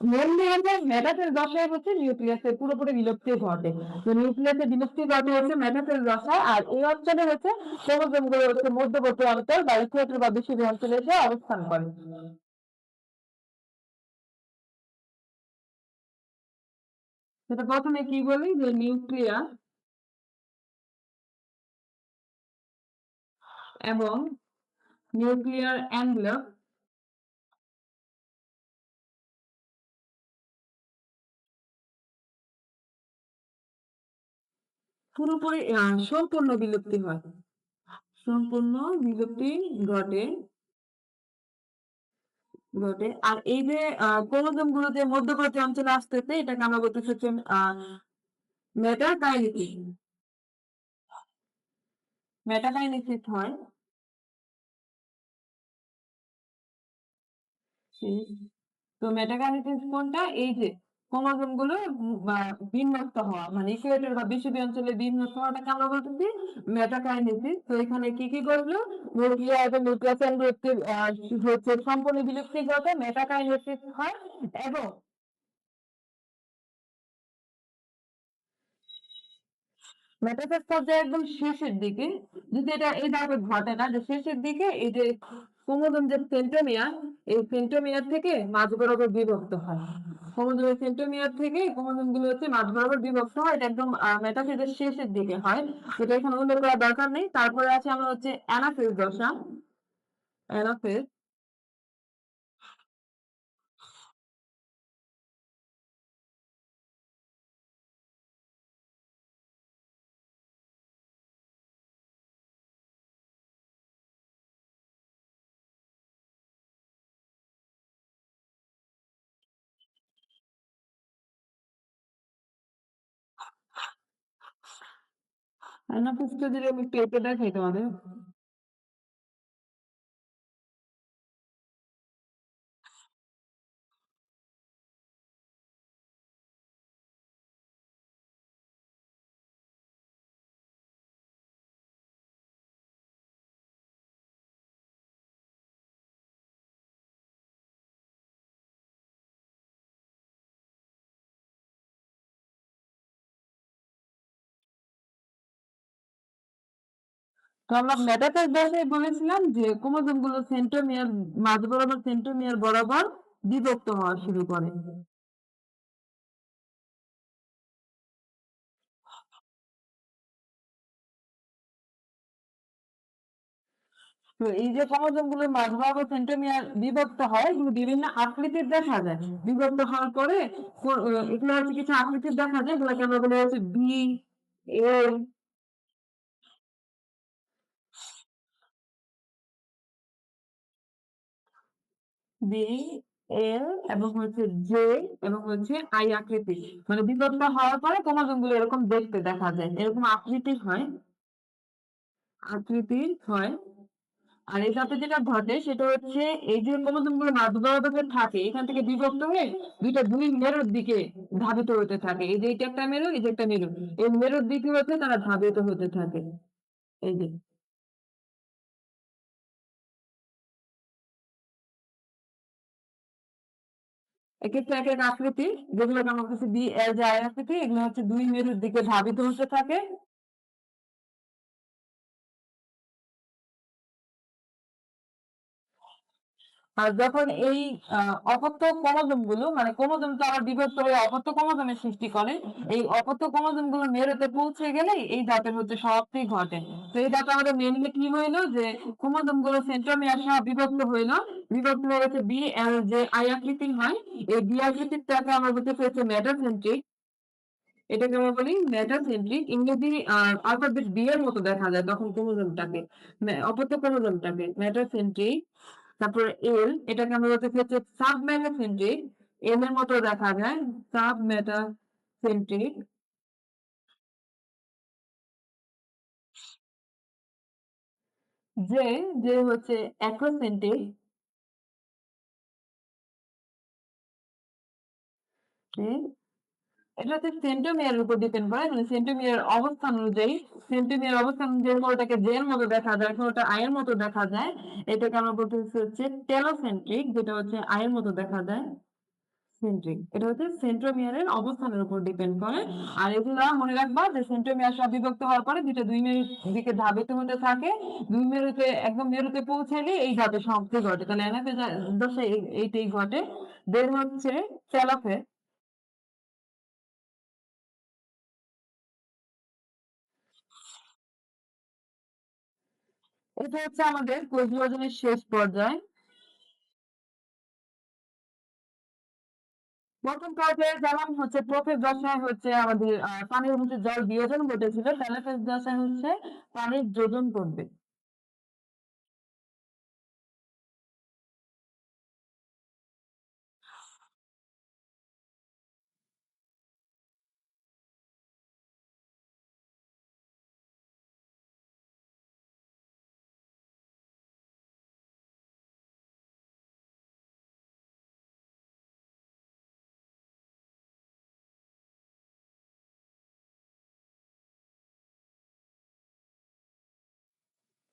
S1: মেনলি হচ্ছে মেটাফেজ দশায় হচ্ছে নিউক্লিয়াসের পুরোপুরি বিলুপ্তি ঘটে। তো নিউক্লিয়াসের বিলুপ্তি ঘটে হচ্ছে মেটাফেজ দশায়, আর এই অঞ্চলে হচ্ছে ক্রোমোজোম গুলো হচ্ছে মধ্যবর্তী অঞ্চল বা ইকুয়েটর বা বিষুবীয় অঞ্চলে এসে অবস্থান করে। সেটা প্রথমে কি বলি যে নিউক্লিয়াস এবং নিউক্লিয়ার এনভেলপ পুরোপুরি সম্পূর্ণ বিলুপ্তি হয়, সম্পূর্ণ বিলুপ্তি ঘটে ঘটে। আর এই যে ক্রোমোজোম গুলো যে মধ্যবর্তী অঞ্চলে আসতেছে এটাকে আমরা বলতেছি হচ্ছে মেটাকাইনেসিস। মেটাকাইনেসিস হয় তো মেটাকাইনেসিস কোনটা, এই যে ক্রোমোজোম গুলো বিন্যস্ত হওয়া মানে ইকুয়েটর বা বিষুবীয় অঞ্চলে বিন্যস্ত হওয়াটাকে আমরা বলতেছি মেটাকাইনেসিস। তো এখানে কি কি করলো, নিউক্লিয়ার এবং নিউক্লিয়াসের হচ্ছে সম্পূর্ণ বিলুপ্তি ঘটে, মেটাকাইনেসিস হয় এবং মেটাফেজ পর্যায়ে একদম শেষের দিকে, যদি এটা এই ধাপে ঘটে না যে শেষের দিকে এই যে ক্রোমোজোম যে সেন্ট্রোমিয়ার, এই সেন্ট্রোমিয়ার থেকে মাঝ বরাবর বিভক্ত হয়। ক্রোমোজোমের সেন্ট্রোমিয়ার থেকে ক্রোমোজোম গুলো হচ্ছে মাঝ বরাবর বিভক্ত হয়, এটা একদম মেটাফেজের শেষের দিকে হয়, যেটা এখানে উল্লেখ করার দরকার নেই। তারপরে আছে আমরা হচ্ছে অ্যানাফেজ দশা। অ্যানাফেজ অ্যানাফেজটা যদি আমি পেপে দেখাই তোমাদের, তো আমরা মেটাফেজ দশায় বলেছিলাম যে ক্রোমোজোম গুলো সেন্ট্রোমিয়ার মাঝ বরাবর সেন্ট্রোমিয়ার বরাবর বিভক্ত হওয়া শুরু করে। তো এই যে ক্রোমোজোম গুলো মাঝ বরাবর সেন্ট্রোমিয়ার বিভক্ত হয় এগুলো বিভিন্ন আকৃতির দেখা যায়। বিভক্ত হওয়ার পরে এগুলো হচ্ছে কিছু আকৃতির দেখা যায়, এগুলোকে আমরা বলে হচ্ছে বি এল বি এল এবং হচ্ছে জে এবং হচ্ছে আই আকৃতি, মানে বিভক্ত হওয়ার পরে ক্রোমোজোম গুলো এরকম দেখতে দেখা যায়, এরকম আকৃতির হয়, আকৃতির হয়। আর এই ধাপে যেটা ঘটে সেটা হচ্ছে এই যে ক্রোমোজোম গুলো মাঝ বরাবর থাকে এখান থেকে বিভক্ত হয়ে দুই মেরুর দিকে ধাবিত হতে থাকে। এই যে এটা একটা মেরু, এই যে একটা মেরু, এই মেরুর দিকে হচ্ছে তারা ধাবিত হতে থাকে। এই যে এক একটা এক এক আকৃতি, যেগুলোকে আমরা বলছি বি এল যে আই আকৃতি, এগুলো হচ্ছে দুই মেরুর দিকে ধাবিত হতে থাকে। আর যখন এই অপত্য ক্রোমোজোম গুলো মানে ক্রোমোজোম তো আবার বিভক্ত হয়ে অপত্য ক্রোমোজোমের সৃষ্টি করে, এই অপত্য ক্রোমোজোম গুলো মেরুতে পৌঁছে গেলেই এই ধাপের হচ্ছে সমাপ্তি ঘটে। তো এই ধাপে আমাদের মেনলি কি হইলো যে ক্রোমোজোম গুলো সেন্ট্রোমিয়ার সহ বিভক্ত হইলো, বিভক্ত হয়ে গেছে বি এল যে আই আকৃতি হয়। এই বি আকৃতিটাকে আমরা বলতে হচ্ছে মেটাসেন্ট্রিক, এটাকে আমরা বলি মেটাসেন্ট্রিক। ইংরেজি আলফাবেট বি এর মতো দেখা যায় তখন ক্রোমোজোমটাকে, অপত্য ক্রোমোজোমটাকে মেটাসেন্ট্রিক। তারপরে এল, এটাকে আমরা বলতে হচ্ছে সাব মেটাসেন্ট্রিক, এল এর মতো দেখা যায়, সাব মেটাসেন্ট্রিক। যে যে হচ্ছে অ্যাক্রোসেন্টিক, এটা হচ্ছে সেন্টোমিয়ার উপর ডিপেন্ড করে, মানে সেন্টোমিয়ার অবস্থান অনুযায়ী, সেন্টোমিয়ার অবস্থান অনুযায়ী কোনোটাকে জে এর মতো দেখা যায়, কোনোটা আই এর মতো দেখা যায়। এটাকে আমরা বলতেছি হচ্ছে টেলোসেন্ট্রিক, যেটা হচ্ছে আই এর মতো দেখা যায়। সেন্ট্রিক, এটা হচ্ছে সেন্ট্রোমিয়ারের অবস্থানের উপর ডিপেন্ড করে। আর এগুলা মনে রাখবা যে সেন্ট্রোমিয়ার সব বিভক্ত হওয়ার পরে দুইটা দুই মেরুর দিকে ধাবিত হতে থাকে। দুই মেরুতে একদম মেরুতে পৌঁছাইলে এই ধাপের সমাপ্তি ঘটে। তাহলে এনাফেজ দশা এইটাই ঘটে। দেন হচ্ছে টেলোফেজ। এটা হচ্ছে আমাদের কোষ বিভাজনের শেষ পর্যায়ে। প্রথম পর্যায়ে যেমন হচ্ছে প্রোফেজ দশায় হচ্ছে আমাদের পানির মধ্যে জল বিয়োজন ঘটেছিল, টেলোফেজ দশায় হচ্ছে পানির যোজন ঘটবে।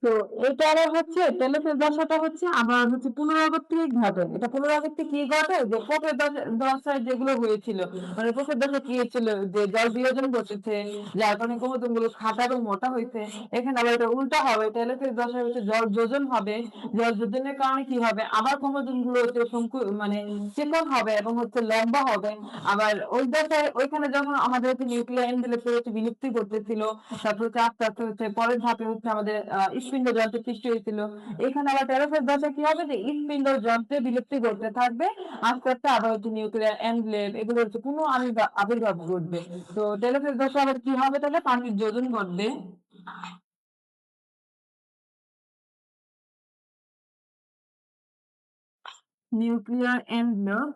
S1: তো এটারে হচ্ছে টেলোফেজ দশাটা হচ্ছে আবার হচ্ছে পুনরাবৃত্তি ঘটে। এটা পুনরাবৃত্তি কি ঘটে, যে প্রোফেজ দশায় যেগুলো হয়েছিল, মানে প্রোফেজ দশা কি হয়েছিল, যে জল বিয়োজন ঘটেছে, যার কারণে ক্রোমোজোম গুলো খাটো এবং মোটা হয়েছে। এখানে আবার এটা উল্টা হবে, টেলোফেজ দশায় হচ্ছে জল যোজন হবে। জল যোজনের কারণে কি হবে, আবার ক্রোমোজোম গুলো হচ্ছে মানে চিকন হবে এবং হচ্ছে লম্বা হবে। আবার ওই দশায় ওইখানে যখন আমাদের হচ্ছে নিউক্লিয়ার এনভেলপে হচ্ছে বিলুপ্তি ঘটেছিল, তারপর হচ্ছে আস্তে আস্তে হচ্ছে পরের ধাপে হচ্ছে আমাদের স্পিন্ড যন্ত্রের সৃষ্টি হয়েছিল। এখানে আবার টেলোফেজ দশায় কি হবে, যে স্পিন্ড যন্ত্রে বিলুপ্তি ঘটতে থাকবে। আস্তে আস্তে আবার হচ্ছে নিউক্লিয়ার এনভেলপ এগুলো হচ্ছে পুনঃ আবির্ভাব ঘটবে। তো টেলোফেজ দশা আবার কি হবে, তাহলে পানির যোজন ঘটবে। নিউক্লিয়ার এনভেলপ,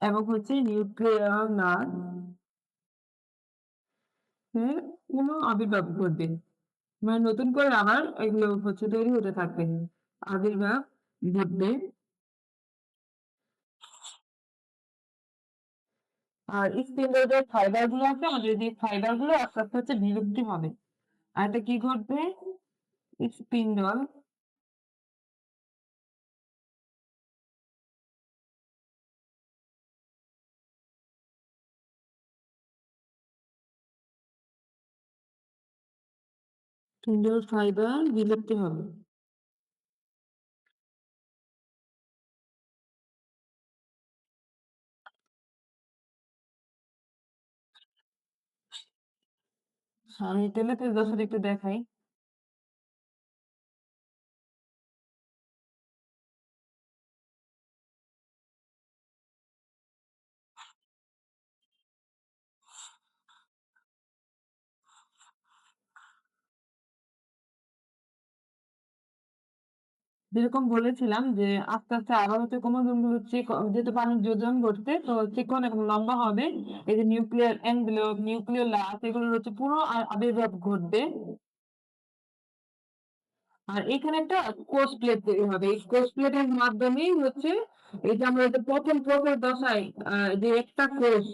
S1: এবং হচ্ছে নিউক্লিয়ার পুনঃ আবির্ভাব ঘটবে। মানে নতুন করে আবার এগুলো হচ্ছে তৈরি হতে থাকবে, আবির্ভাব ঘটবে। আর স্পিন্ডের যে ফাইবার গুলো আছে, আমাদের যে ফাইবার গুলো আস্তে আস্তে হচ্ছে বিলুপ্তি হবে। আর এটা কি ঘটবে, স্পিন্ডল, স্পিন্ডল ফাইবার বিলুপ্তি হবে। আমি টেলিফেজ দশাটা একটু দেখাই। যেরকম বলেছিলাম যে আস্তে আস্তে আবার হচ্ছে ক্রোমোজোম গুলো যেহেতু পানির যোজন ঘটছে, তো চিকন এবং লম্বা হবে। এই যে নিউক্লিয়ার এনভেলপ, নিউক্লিয়ার লাস, এগুলোর হচ্ছে পুরো আবির্ভাব ঘটবে। আর এখানে একটা কোষ প্লেট তৈরি হবে, এই কোষ প্লেটের মাধ্যমেই হচ্ছে এই যে আমরা যে প্রথম কোষের দশায় যে একটা কোষ,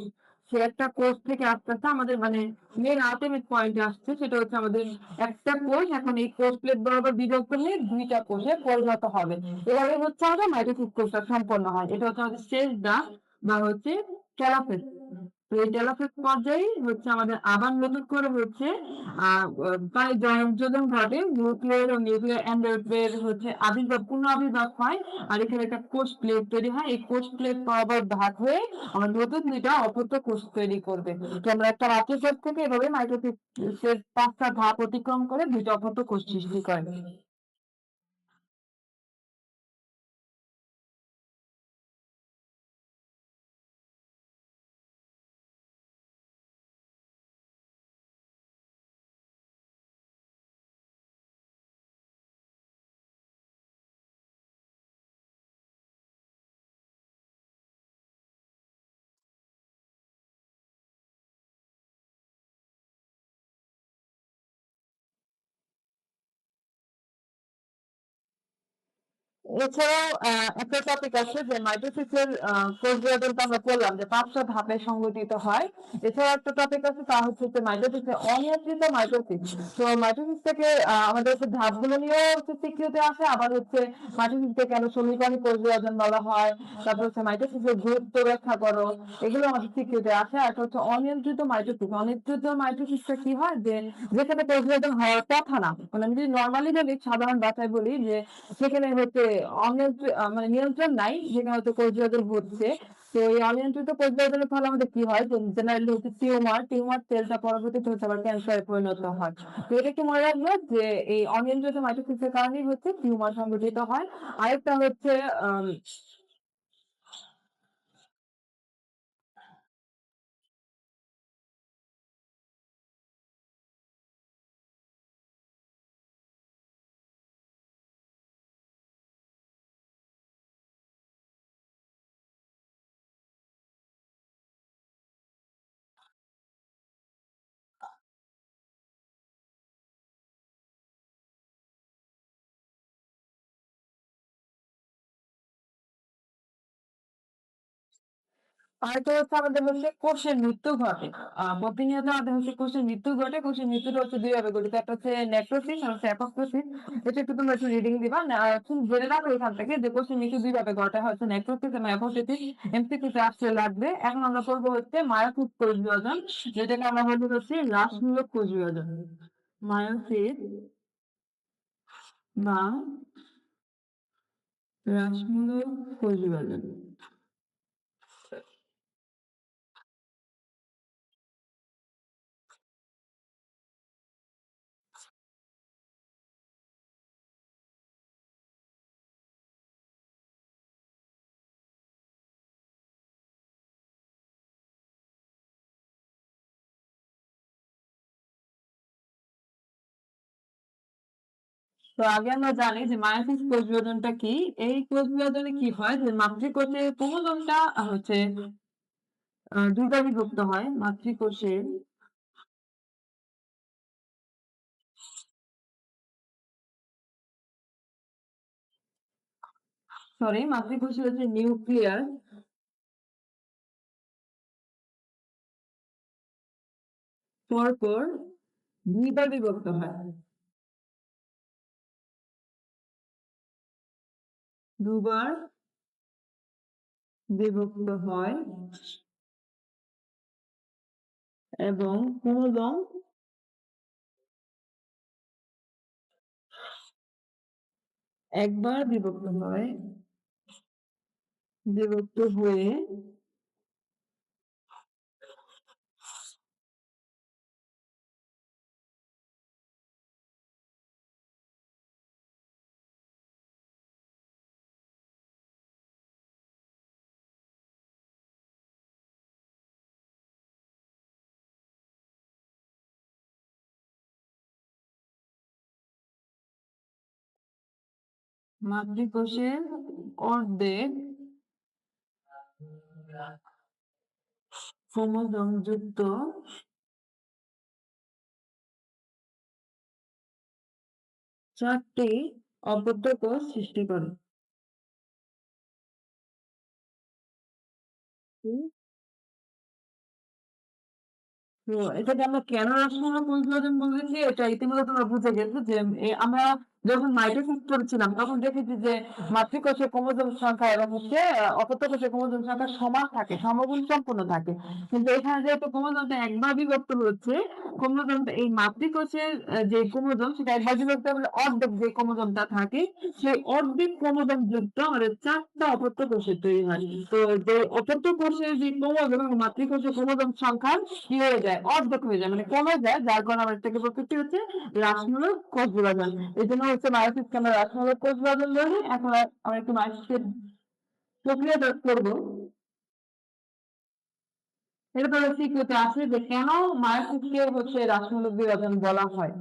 S1: সে একটা কোষ থেকে আস্তে আস্তে আমাদের মানে মেন আলটিমেট পয়েন্টে আসছে, সেটা হচ্ছে আমাদের একটা কোষ এখন এই কোষ প্লেট বরাবর বিভক্ত হয়ে দুইটা কোষে পরিণত হবে। এভাবে হচ্ছে আমাদের মাইটোসিস কোষটা সম্পন্ন হয়। এটা হচ্ছে আমাদের শেষ ধাপ বা হচ্ছে টেলোফেজ। তো এই টেলোফেজ পর্যায়ে হচ্ছে আমাদের আবার নতুন করে হচ্ছে প্রায় জয়যোজন ঘটে, নিউক্লিয়ার ও নিউক্লিয়ার এনভেলপের হচ্ছে আবির্ভাব, পূর্ণ আবির্ভাব হয়। আর এখানে একটা কোষ প্লেট তৈরি হয়, এই কোষ প্লেট বরাবর ভাগ হয়ে আমার নতুন দুইটা অপত্য কোষ তৈরি করবে। তো আমরা একটা মাতৃকোষ থেকে এভাবে মাইটোসিসের পাঁচটা ধাপ অতিক্রম করে দুইটা অপত্য কোষ সৃষ্টি করে। এছাড়াও একটা টপিক আছে যে মাইটোসিসের কোষ বিভাজনটা আমরা বললাম যে 5টা ধাপে সংগঠিত হয়। এছাড়া একটা টপিক আছে তা হচ্ছে যে মাইটোসিসের অনিয়ন্ত্রিত মাইটোসিস। তো মাইটোসিস থেকে আমাদের হচ্ছে ধাপগুলো নিয়েও হচ্ছে স্বীকৃতি আসে, আবার হচ্ছে মাইটোসিসকে কেন সমীকরণ কোষ বিভাজন বলা হয়, তারপর হচ্ছে মাইটোসিসের গুরুত্ব ব্যাখ্যা করো, এগুলো আমাদের স্বীকৃতি আসে। আর একটা হচ্ছে অনিয়ন্ত্রিত মাইটোসিস। অনিয়ন্ত্রিত মাইটোসিসটা কি হয় যে যেখানে কোষ বিভাজন হওয়ার কথা না, মানে আমি যদি নর্মালি বলি, সাধারণ ভাষায় বলি যে সেখানে হচ্ছে মানে নিয়ন্ত্রণ নাই, যেখানে হচ্ছে কোষ বিভাজন হচ্ছে। তো এই অনিয়ন্ত্রিত কোষ বিভাজনের ফলে আমাদের কি হয়, জেনারেলি হচ্ছে টিউমার সেলটা পরবর্তীতে হচ্ছে আবার ক্যান্সারে পরিণত হয়। তো এটা কি মনে রাখবে যে এই অনিয়ন্ত্রিত মাইটোসিসের কারণেই হচ্ছে টিউমার সংঘটিত হয়। আরেকটা হচ্ছে আহ আরেকটা হচ্ছে আমাদের হচ্ছে কোষের মৃত্যু ঘটে। প্রতিনিয়ত আমাদের হচ্ছে কোষের মৃত্যু ঘটে। কোষের মৃত্যুটা হচ্ছে দুই ভাবে গঠিত, একটা হচ্ছে নেক্রোসিস আর হচ্ছে অ্যাপোপ্টোসিস। এটা একটু তোমরা একটু রিডিং দিবা না, তুমি জেনে রাখো এখান থেকে যে কোষের মৃত্যু দুই ভাবে ঘটে, হচ্ছে নেক্রোসিস এবং অ্যাপোপ্টোসিস। এমসিকিউতে আসলে লাগবে। এখন আমরা করবো হচ্ছে মায়োসিস কোষ বিভাজন, যেটাকে আমরা বলি হচ্ছে হ্রাসমূলক কোষ বিভাজন। মায়োসিস বা হ্রাসমূলক কোষ বিভাজন। তো আগে আমরা জানি যে মায়োসিস কোষ বিভাজনটা কি। এই কোষ বিভাজনে কি হয় যে মাতৃকোষের ক্রোমোজোমটা হচ্ছে দুই ভাগে বিভক্ত হয়। মাতৃকোষের মাতৃকোষের হচ্ছে নিউক্লিয়াস পরপর দুইবার বিভক্ত হয়। দুবার বিভক্ত হয় এবং ক্রোমোজোম একবার বিভক্ত হয়। বিভক্ত হয়ে মাতৃকোষের অর্ধেক ক্রোমোজোম যুক্ত চারটি অবদ্ধ কোষ সৃষ্টি করে। তো এটাকে আমরা কেন রাসায়নিক পরিবর্তন বলেছি, এটা ইতিমধ্যে তোমরা বুঝে গেছো যে আমরা যখন মাইটোসিস করেছিলাম তখন দেখেছি যে মাতৃকোষের ক্রোমোজোম সংখ্যা এবং হচ্ছে অপত্য কোষের ক্রোমোজোম সংখ্যা সমান থাকে, সমগুণ সম্পূর্ণ থাকে। কিন্তু এখানে যেহেতু ক্রোমোজোমটা একবার বিভক্ত হচ্ছে, ক্রোমোজোমটা এই মাতৃকোষের যে ক্রোমোজোম সেটা একবার বিভক্ত হলে অর্ধেক যে ক্রোমোজোমটা থাকে, সেই অর্ধেক ক্রোমোজোম যুক্ত আমাদের চারটা অপত্য কোষের তৈরি হয়। তো যে অপত্য কোষের যে ক্রোমোজোম এবং মাতৃকোষের ক্রোমোজোম সংখ্যা কি হয়ে যায়, অর্ধেক হয়ে যায়, মানে কমে যায়, যার কারণে আমার থেকে প্রকৃতি হচ্ছে হ্রাসমূলক কোষ বিভাজন। এই জন্য হচ্ছে মায়োসিসকে আমরা হ্রাসমূলক কোষ বিভাজন বলি। এখন আমরা একটু মায়োসিসের প্রক্রিয়াটা করবো। এটা তো স্বীকৃতি আছে যে কেন মায়োসিসকে হচ্ছে হ্রাসমূলক বিভাজন বলা হয়।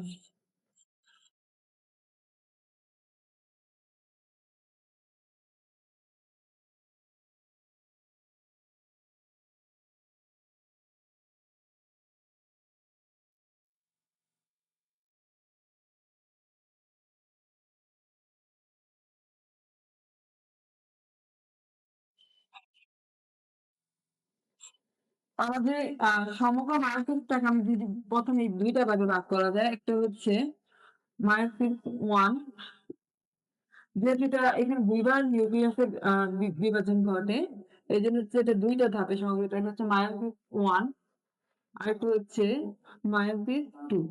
S1: আমাদের সমগ্র মায়োসিসটাকে আমি যদি প্রথমে ২ টা ভাগে ভাগ করা যায়। একটা হচ্ছে মায়োসিস 1 যেহেতু এটা এখানে ২ বার নিউক্লিয়াসের বিভাজন ঘটে। এজন্য হচ্ছে এটা ২ টা ধাপে সংগঠিত। এটা হচ্ছে মায়োসিস 1 আরেকটা হচ্ছে মায়োসিস 2।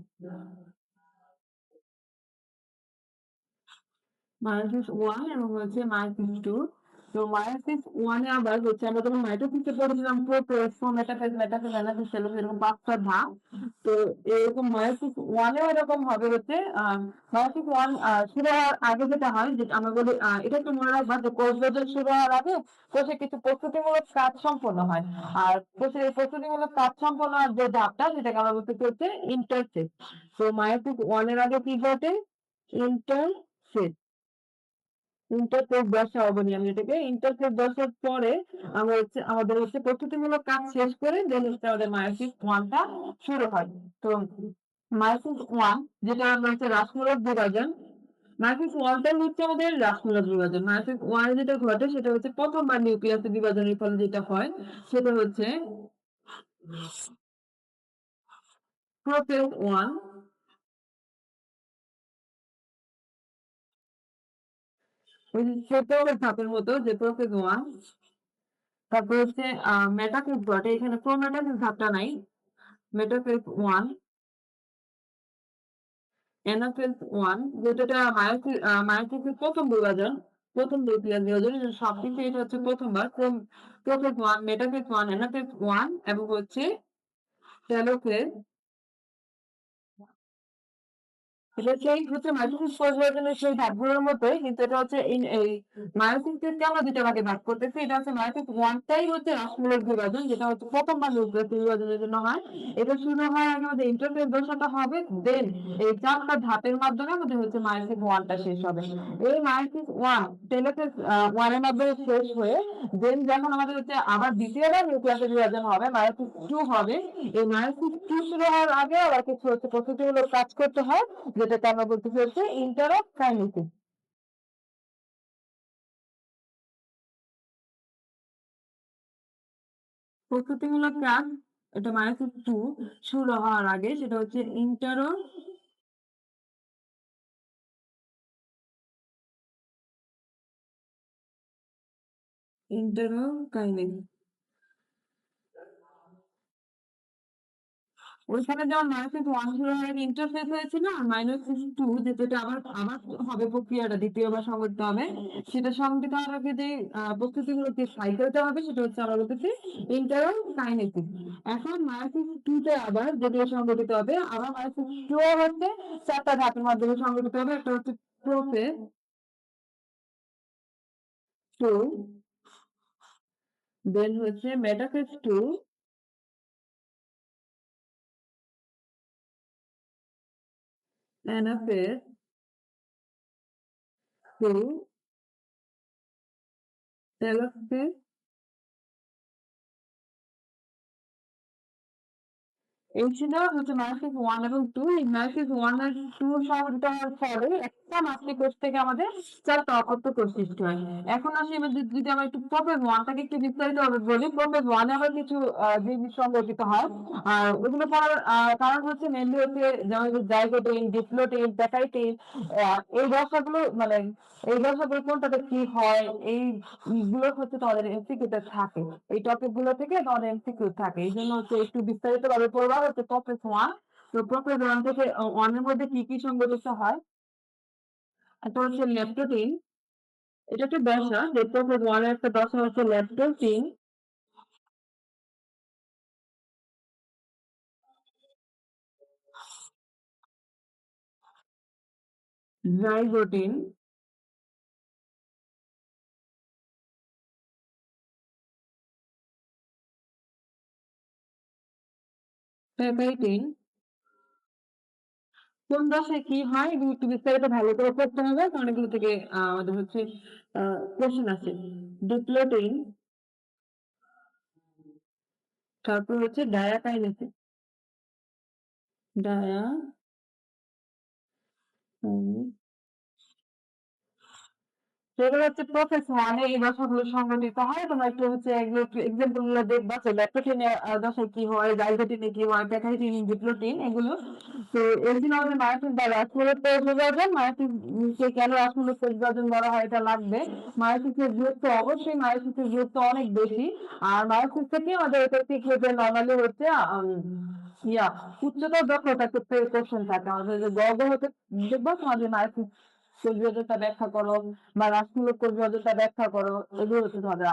S1: মায়োসিস 1 এবং হচ্ছে মায়োসিস 2। তো মায়োসিস 1 এ আবার হচ্ছে আমরা যখন মাইটোসিসে পড়েছিলাম প্রোটোজ, মেটাফেজ, মেটাফেজ, অ্যানাফেজ, টেলোফেজ এরকম ৫ টা ধাপ। তো এরকম মায়োসিস 1 এও এরকম হবে হচ্ছে মায়োসিস 1 শুরু হওয়ার আগে যেটা হয় যেটা আমরা বলি এটা একটু মনে রাখবা যে কোষ বিভাজন শুরু হওয়ার আগে কোষে কিছু প্রস্তুতিমূলক কাজ সম্পন্ন হয়। আর কোষের এই প্রস্তুতিমূলক কাজ সম্পন্ন হওয়ার যে ধাপটা সেটাকে আমরা বলতেছি হচ্ছে ইন্টারফেজ। তো মায়োসিস 1 এর আগে কি ঘটে? ইন্টারফেজ। ইন্টারফেস বসাবো বলি আমি এটাকে। ইন্টারফেস বসার পরে আমরা হচ্ছে আমাদের হচ্ছে প্রস্তুতিমূলক কাজ শেষ করে দেন হচ্ছে আমাদের মায়োসিস 1 টা শুরু হয়। তো মায়োসিস 1 যেটা আমরা হচ্ছে রাসমূলক বিভাজন, মায়োসিস 1 টাই হচ্ছে আমাদের রাসমূলক বিভাজন। মায়োসিস 1 এ যেটা ঘটে সেটা হচ্ছে প্রথমবার নিউক্লিয়াসের বিভাজনের ফলে যেটা হয় সেটা হচ্ছে প্রোফেজ 1, ওই যে ছোট ধাপের মতো যে প্রোফেজ 1, তারপর হচ্ছে মেটাফেজ ঘটে। এখানে প্রোমেটাফেজ ধাপটা নাই। মেটাফেজ 1, অ্যানাফেজ 1 যেটা মায়োসিসের প্রথম বিভাজন, প্রথম নিউক্লিয়াস বিভাজন সবকিছু এটা হচ্ছে প্রথমবার। প্রোফেজ 1, মেটাফেজ 1, অ্যানাফেজ 1 এবং হচ্ছে টেলোফেজ। এটা সেই হচ্ছে মায়োসিস কোষ বিভাজনের সেই ধাপগুলোর মতোই, কিন্তু এটা হচ্ছে এই মায়োসিসকে আমরা ২ টা ভাগে ভাগ করতেছি। এটা হচ্ছে মায়োসিস 1 টাই হচ্ছে রাসমূলক বিভাজন, যেটা হচ্ছে প্রথমবার নিউক্লিয়াস বিভাজনের জন্য হয়। এটা শুরু হওয়ার আগে আমাদের ইন্টারফেজ দশাটা হবে, দেন এই ৪ টা ধাপের মাধ্যমে আমাদের হচ্ছে মায়োসিস 1 টা শেষ হবে। এই মায়োসিস 1 টেলোফেজ 1 এর মাধ্যমে শেষ হয়ে দেন যখন আমাদের হচ্ছে আবার দ্বিতীয়বার নিউক্লিয়াসের বিভাজন হবে, মায়োসিস 2 হবে। এই মায়োসিস 2 শুরু হওয়ার আগে আবার কিছু হচ্ছে প্রস্তুতিমূলক কাজ করতে হয়, যেটাকে আমরা বলতেছি হচ্ছে ইন্টারোকাইনেসিস। প্রস্তুতিমূলক কাজ এটা মায়োসিস 2 শুরু হওয়ার আগে সেটা হচ্ছে ইন্টারোকাইনেসিস। ওইখানে যেমন মায়োসিস 1 শুরু হওয়ার আগে ইন্টারফেজ হয়েছিল, আর মায়োসিস 2 যেটা আবার আবার হবে প্রক্রিয়াটা দ্বিতীয়বার সংঘটিত হবে, সেটা সংঘটিত হওয়ার আগে যে প্রস্তুতিমূলক যে সাইকেলটা হবে সেটা হচ্ছে আমরা বলতেছি ইন্টারোকাইনেসিস। এখন মায়োসিস 2 তে আবার যেটা সংঘটিত হবে, আবার মায়োসিস 2 হচ্ছে ৪ টা ধাপের মাধ্যমে সংঘটিত হবে। একটা হচ্ছে প্রোফেজ 2, দেন হচ্ছে মেটাফেজ 2, অ্যানাফেজ 2, টেলোফেজ। এই ছিল হচ্ছে মায়োসিস 1 এবং 2। এই মায়োসিস 1 আর 2 সংঘটিত হওয়ার পরে একটা মাতৃ কোষ থেকে আমাদের ৪ টা অপত্য কোষ সৃষ্টি হয়। এখন আসি এবার যদি আমরা একটু প্রোফেজ 1 টাকে একটু বিস্তারিতভাবে বলি, প্রোফেজ 1 এ আবার কিছু জিনিস সংঘটিত হয়। আর ওগুলো পড়ার কারণ হচ্ছে মেইনলি হচ্ছে যেমন জাইগোটিন, ডিপ্লোটিন, প্যাটাইটিন, এই দশাগুলো মানে এই দশাগুলো কোনটাতে কি হয় এইগুলো হচ্ছে তোমাদের এমসিকিউতে থাকে। এই টপিক গুলো থেকে তোমাদের এমসিকিউ থাকে। এই জন্য হচ্ছে একটু বিস্তারিত ভাবে পড়বা হচ্ছে প্রোফেজ 1। তো প্রোফেজ 1 থেকে 1 এর মধ্যে কি কি সংঘটিত হয়? একটা হচ্ছে ল্যাপটোটিন, এটা একটা দশা, যে প্রোফেজ 1 এর একটা দশা হচ্ছে ল্যাপটোটিন, জাইগোটিন, প্যাপাইটিন। কোন দশায় কি হয় এগুলো একটু বিস্তারিত ভালো করে পড়তে হবে, কারণ এগুলো থেকে আমাদের হচ্ছে কোশ্চেন আছে। ডিপ্লোটিন, তারপর হচ্ছে ডায়াকাইনেসিস, ডায়াকাইনেসিস, সেগুলো হচ্ছে প্রসেস ওয়ানে এই ভাষাগুলো সংগঠিত হয়। তোমরা একটু হচ্ছে এগুলো একটু এক্সাম্পল গুলো দেখবা যে ল্যাক্টোজেনে দশায় কি হয়, জাইগোটিনে কি হয়, প্যাটাইটিন, ডিপ্লোটিন এগুলো। তো এগুলো আমাদের মায়োসিস বা রাসমূলক কোষ বিভাজন, মায়োসিসকে কেন রাসমূলক কোষ বিভাজন বলা হয় এটা লাগবে। মায়োসিসের গুরুত্ব অবশ্যই মায়োসিসের গুরুত্ব অনেক বেশি। আর মায়োসিস থেকে আমাদের এটা ঠিক হচ্ছে নর্মালি হচ্ছে ইয়া উচ্চতর দক্ষতা ক্ষেত্রে কোশ্চেন থাকে আমাদের যে গর্ব হতে দেখবো তোমাদের মায়োসিস কোষ বিভাজনটা ব্যাখ্যা করো বা রাষ্ট্রমূলক কোষ বিভাজনটা ব্যাখ্যা করো, এগুলো হচ্ছে তোমাদের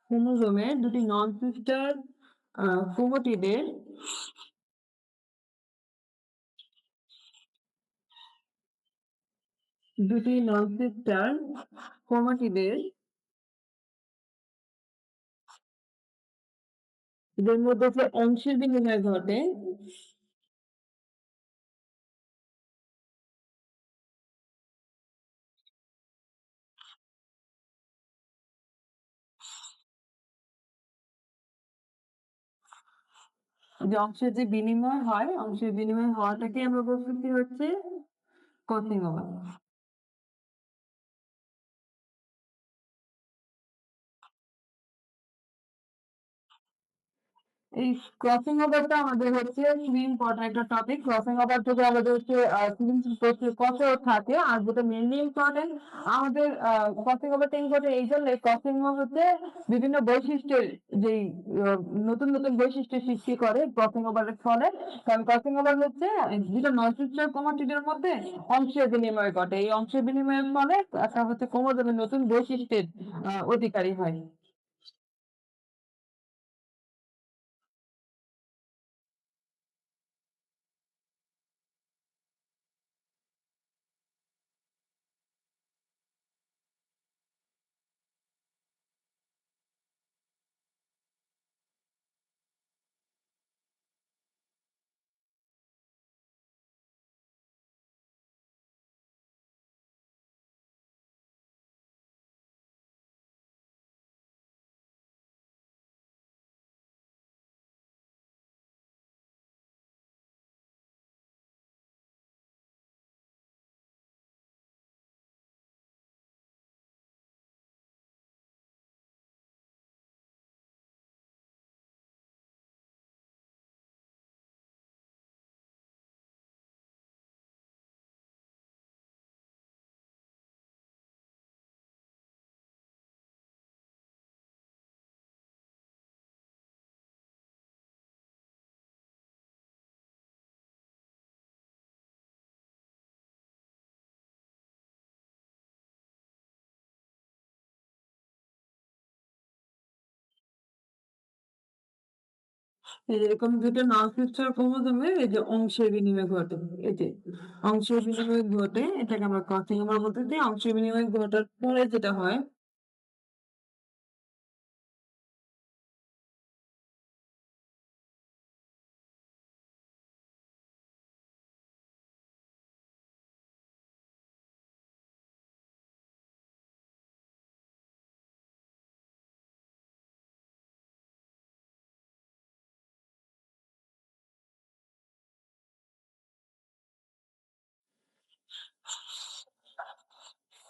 S1: ক্রোমোজোমের দুটি নন সিস্টার ক্রোমাটিডের ক্রোমাটিডের এদের মধ্যে যে অংশের বিনিময় ঘটে, যে অংশের যে বিনিময় হয়, অংশের বিনিময় হওয়াটাকে আমরা বলতেছি হচ্ছে ক্রসিং ওভার। এই ক্রসিং ওভারটা আমাদের হচ্ছে খুবই ইম্পর্টেন্ট একটা টপিক। ক্রসিং ওভার থেকে আমাদের হচ্ছে কত থাকে, আর যেটা মেনলি ইম্পর্টেন্ট আমাদের ক্রসিং ওভারটা ইম্পর্টেন্ট এই জন্য ক্রসিং ওভার হচ্ছে বিভিন্ন বৈশিষ্ট্যের যেই নতুন নতুন বৈশিষ্ট্য সৃষ্টি করে ক্রসিং ওভারের ফলে। কারণ ক্রসিং ওভার হচ্ছে দুটো ননসিস্টার ক্রোমাটিডের মধ্যে অংশের বিনিময় ঘটে, এই অংশের বিনিময়ের ফলে একটা হচ্ছে ক্রোমোজোমের নতুন বৈশিষ্ট্যের অধিকারী হয়। এরকম দুটো ননসিস্টার ক্রোমোজোমের এই যে অংশের বিনিময় ঘটে, এই যে অংশের বিনিময় ঘটে, এটাকে আমরা ক্রসিং ওভার বলতেছি। অংশের বিনিময় ঘটার পরে যেটা হয়,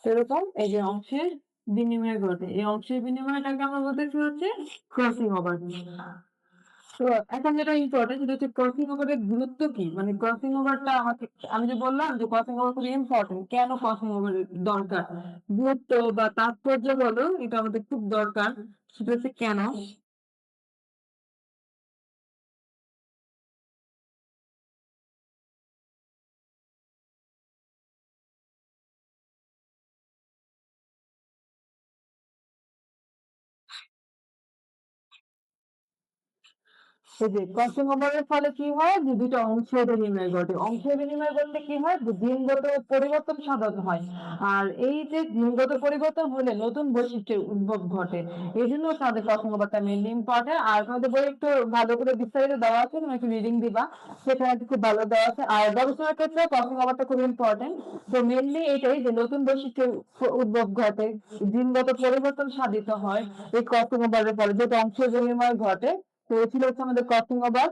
S1: এরকম এই যে অংশের বিনিময় ঘটে, এই অংশের বিনিময়টাকে আমরা বলতেছি হচ্ছে ক্রসিং ওভার। তো এখন যেটা ইম্পর্টেন্ট সেটা হচ্ছে ক্রসিং ওভারের গুরুত্ব কি, মানে ক্রসিং ওভারটা আমাকে, আমি যে বললাম যে ক্রসিং ওভার খুবই ইম্পর্টেন্ট, কেন ক্রসিং ওভারের দরকার, গুরুত্ব বা তাৎপর্য বলো, এটা আমাদের খুব দরকার। সেটা হচ্ছে কেন। এই যে ক্রসিং ওভারের ফলে কি হয় যে দুটো অংশের বিনিময় ঘটে, অংশের বিনিময় ঘটলে কি হয় যে জিনগত পরিবর্তন সাধন হয়। আর এই যে জিনগত পরিবর্তন হলে নতুন বৈশিষ্ট্যের উদ্ভব ঘটে, এই জন্য তাদের ক্রসিং ওভারটা মেনলি ইম্পর্টেন্ট। আর তোমাদের বই একটু ভালো করে বিস্তারিত দেওয়া আছে, তুমি একটু রিডিং দিবা, সেখানে খুব ভালো দেওয়া আছে। আর গবেষণার ক্ষেত্রে ক্রসিং ওভারটা খুব ইম্পর্টেন্ট। তো মেনলি এটাই যে নতুন বৈশিষ্ট্যের উদ্ভব ঘটে, জিনগত পরিবর্তন সাধিত হয় এই ক্রসিং ওভারের ফলে, যেটা অংশের বিনিময় ঘটে। তো এই ছিল হচ্ছে আমাদের ক্রসিং ওভার।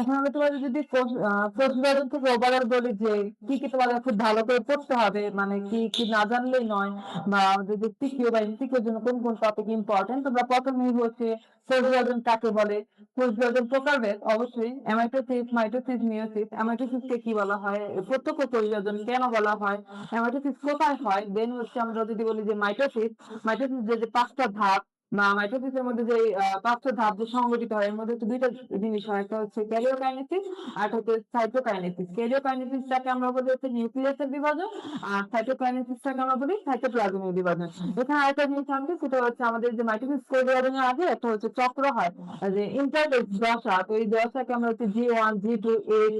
S1: এখন আমি তোমাদের যদি প্রশ্ন থেকে ওভারঅল বলি যে কি কি তোমাদের খুব ভালো করে পড়তে হবে, মানে কি কি না জানলেই নয়, বা আমাদের যে সিকিউ বা এমসিকিউর জন্য কোন কোন টপিক ইম্পর্টেন্ট, তোমরা প্রথমেই হচ্ছে কোষ বিভাজন কাকে বলে, কোষ বিভাজন প্রকারভেদ, অবশ্যই অ্যামাইটোসিস, মাইটোসিস, মিয়োসিস। অ্যামাইটোসিসকে কি বলা হয়, প্রত্যক্ষ পরিবর্তন কেন বলা হয়, অ্যামাইটোসিস কোথায় হয়, দেন হচ্ছে আমরা যদি বলি যে মাইটোসিস, মাইটোসিস যে পাঁচটা ধাপ বা মাইটোসিসের মধ্যে যে পাঁচটা ধাপ যে সংগঠিত হয়, এর মধ্যে তো দুইটা জিনিস হয়, একটা হচ্ছে ক্যারিওকাইনেসিস আর একটা হচ্ছে সাইটোকাইনেসিস। ক্যারিওকাইনেসিসটাকে আমরা বলি হচ্ছে নিউক্লিয়াসের বিভাজন, আর সাইটোকাইনেসিসটাকে আমরা বলি সাইটোপ্লাজমের বিভাজন। এখানে আরেকটা জিনিস আছে, সেটা হচ্ছে আমাদের যে মাইটোসিস বিভাজনের আগে একটা হচ্ছে চক্র হয়, যে ইন্টারফেস দশা। তো এই দশাকে আমরা হচ্ছে G1, G2,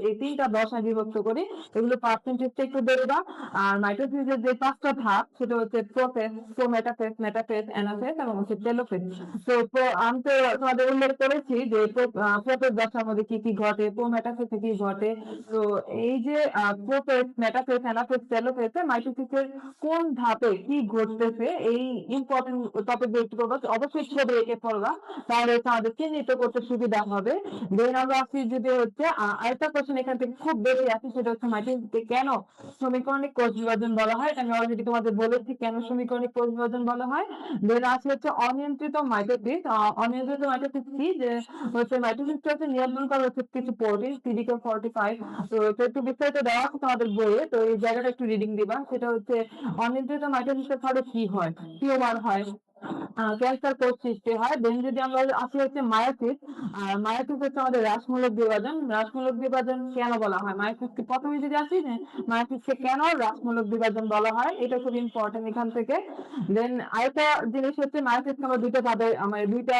S1: এই তিনটা দশায় বিভক্ত করি। এগুলো পার্সেন্টেজটা একটু দেখবা। আর মাইটোসিসের যে পাঁচটা ধাপ, সেটা হচ্ছে প্রোফেজ, প্রোমেটাফেজ, মেটাফেজ, অ্যানাফেজ এবং হচ্ছে টেলোফেজ। তো আমি তো তোমাদের উল্লেখ করেছি যে প্রোফেজ দশার মধ্যে কি কি ঘটে, প্রোমেটাফেজে কি ঘটে। তো এই যে প্রোফেজ, মেটাফেজ, অ্যানাফেজ, টেলোফেজে মাইটোসিসের কোন ধাপে কি ঘটতেছে, এই ইম্পর্টেন্ট টপিক গুলো একটু করবা। অবশ্যই ছবি এঁকে পড়বা, তাহলে হচ্ছে আমাদের চিহ্নিত করতে সুবিধা হবে। দেন আমরা আসি যদি হচ্ছে আরেকটা কোশ্চেন এখান থেকে খুব বেশি আছে, সেটা হচ্ছে মাইটোসিসকে কেন সমীকরণিক কোষ বিভাজন বলা হয়। এটা আমি অলরেডি তোমাদের বলেছি কেন সমীকরণিক কোষ বিভাজন বলা হয়। দেন আছে হচ্ছে অনিয়ন্ত্রিত মাইটোসিস। অনিয়ন্ত্রিত মাইটোসিস কি, যে হচ্ছে মাইটোসিসটা হচ্ছে নিয়ন্ত্রণ করা হচ্ছে কিছু প্রোটিন CD45। তো এটা একটু বিস্তারিত দেওয়া আছে তোমাদের বইয়ে, তো এই জায়গাটা একটু রিডিং দিবা। সেটা হচ্ছে অনিয়ন্ত্রিত মাইটোসিসের ফলে কি হয়, টিউমার হয়, ক্যান্সার কোষ সৃষ্টি হয়। দেন যদি আমরা আসি হচ্ছে মায়োসিস, আর মায়োসিস হচ্ছে আমাদের হ্রাসমূলক বিভাজন। হ্রাসমূলক বিভাজন কেন বলা হয়, মায়োসিসকে প্রথমে যদি আসি যে মায়োসিসকে কেন হ্রাসমূলক বিভাজন বলা হয়, এটা খুব ইম্পর্টেন্ট এখান থেকে। দেন আরেকটা জিনিস হচ্ছে মায়োসিসকে আমরা দুইটা ভাবে, আমরা দুইটা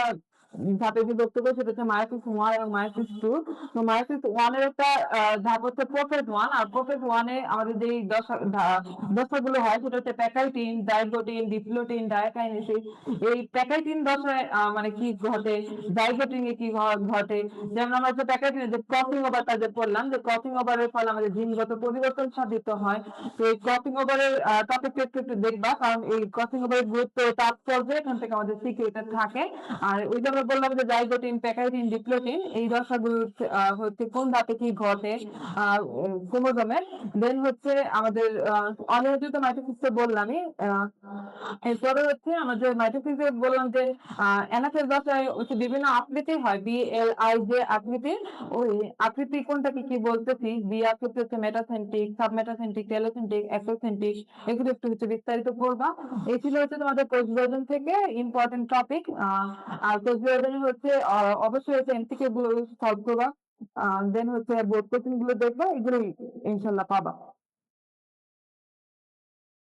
S1: ধাপে বিভক্ত করি, সেটা হচ্ছে মায়োসিস 1 এবং মায়োসিস 2। তো মায়োসিস 1 এর একটা ধাপ হচ্ছে প্রোফেজ 1। আর প্রোফেজ 1 এ আমাদের যে দশাগুলো হয়, সেটা হচ্ছে প্যাকাইটিন, জাইগোটিন, ডিপ্লোটিন, ডায়াকাইনেসিস। এই প্যাকাইটিন দশায় মানে কি ঘটে, জাইগোটিনে কি ঘটে। যেমন আমরা হচ্ছে প্যাকাইটিনে যে ক্রসিং ওভারটা যে বললাম, যে ক্রসিং ওভারের ফলে আমাদের জিনগত পরিবর্তন সাধিত হয়। তো এই ক্রসিং ওভারের টপিকটা একটু একটু দেখবা, কারণ এই ক্রসিং ওভারের গুরুত্ব তাৎপর্য এখান থেকে আমাদের সিকিউরিটি থাকে। আর ওই যে আমরা বললাম যে জাইগোটিন, প্যাকাইটিন, ডিপ্লোটিন, এই দশাগুলো হচ্ছে কোন ধাপে কি ঘটে ক্রোমোজোমের। দেন হচ্ছে আমাদের অনিয়ন্ত্রিত মাইটোসিস বললামই। এরপরে হচ্ছে আমাদের মাইটোসিসে বললাম যে অ্যানাফেজ দশায় হচ্ছে বিভিন্ন আকৃতি হয়, BLIJ আকৃতি। ওই আকৃতি কোনটাকে কি বলতেছি, বি আকৃতি হচ্ছে মেটাসেন্ট্রিক, সাবমেটাসেন্ট্রিক, টেলোসেন্ট্রিক, এক্সোসেন্ট্রিক। এগুলো একটু হচ্ছে বিস্তারিত পড়বা। এই ছিল হচ্ছে তোমাদের কোষ বিভাজন থেকে ইম্পর্টেন্ট টপিক। আর কোষ বিভাজনে হচ্ছে অবশ্যই হচ্ছে এমসিকিউ গুলো সলভ করবা। দেন হচ্ছে বোর্ড কোশ্চেন গুলো দেখবা, এগুলোই ইনশাল্লাহ পাবা।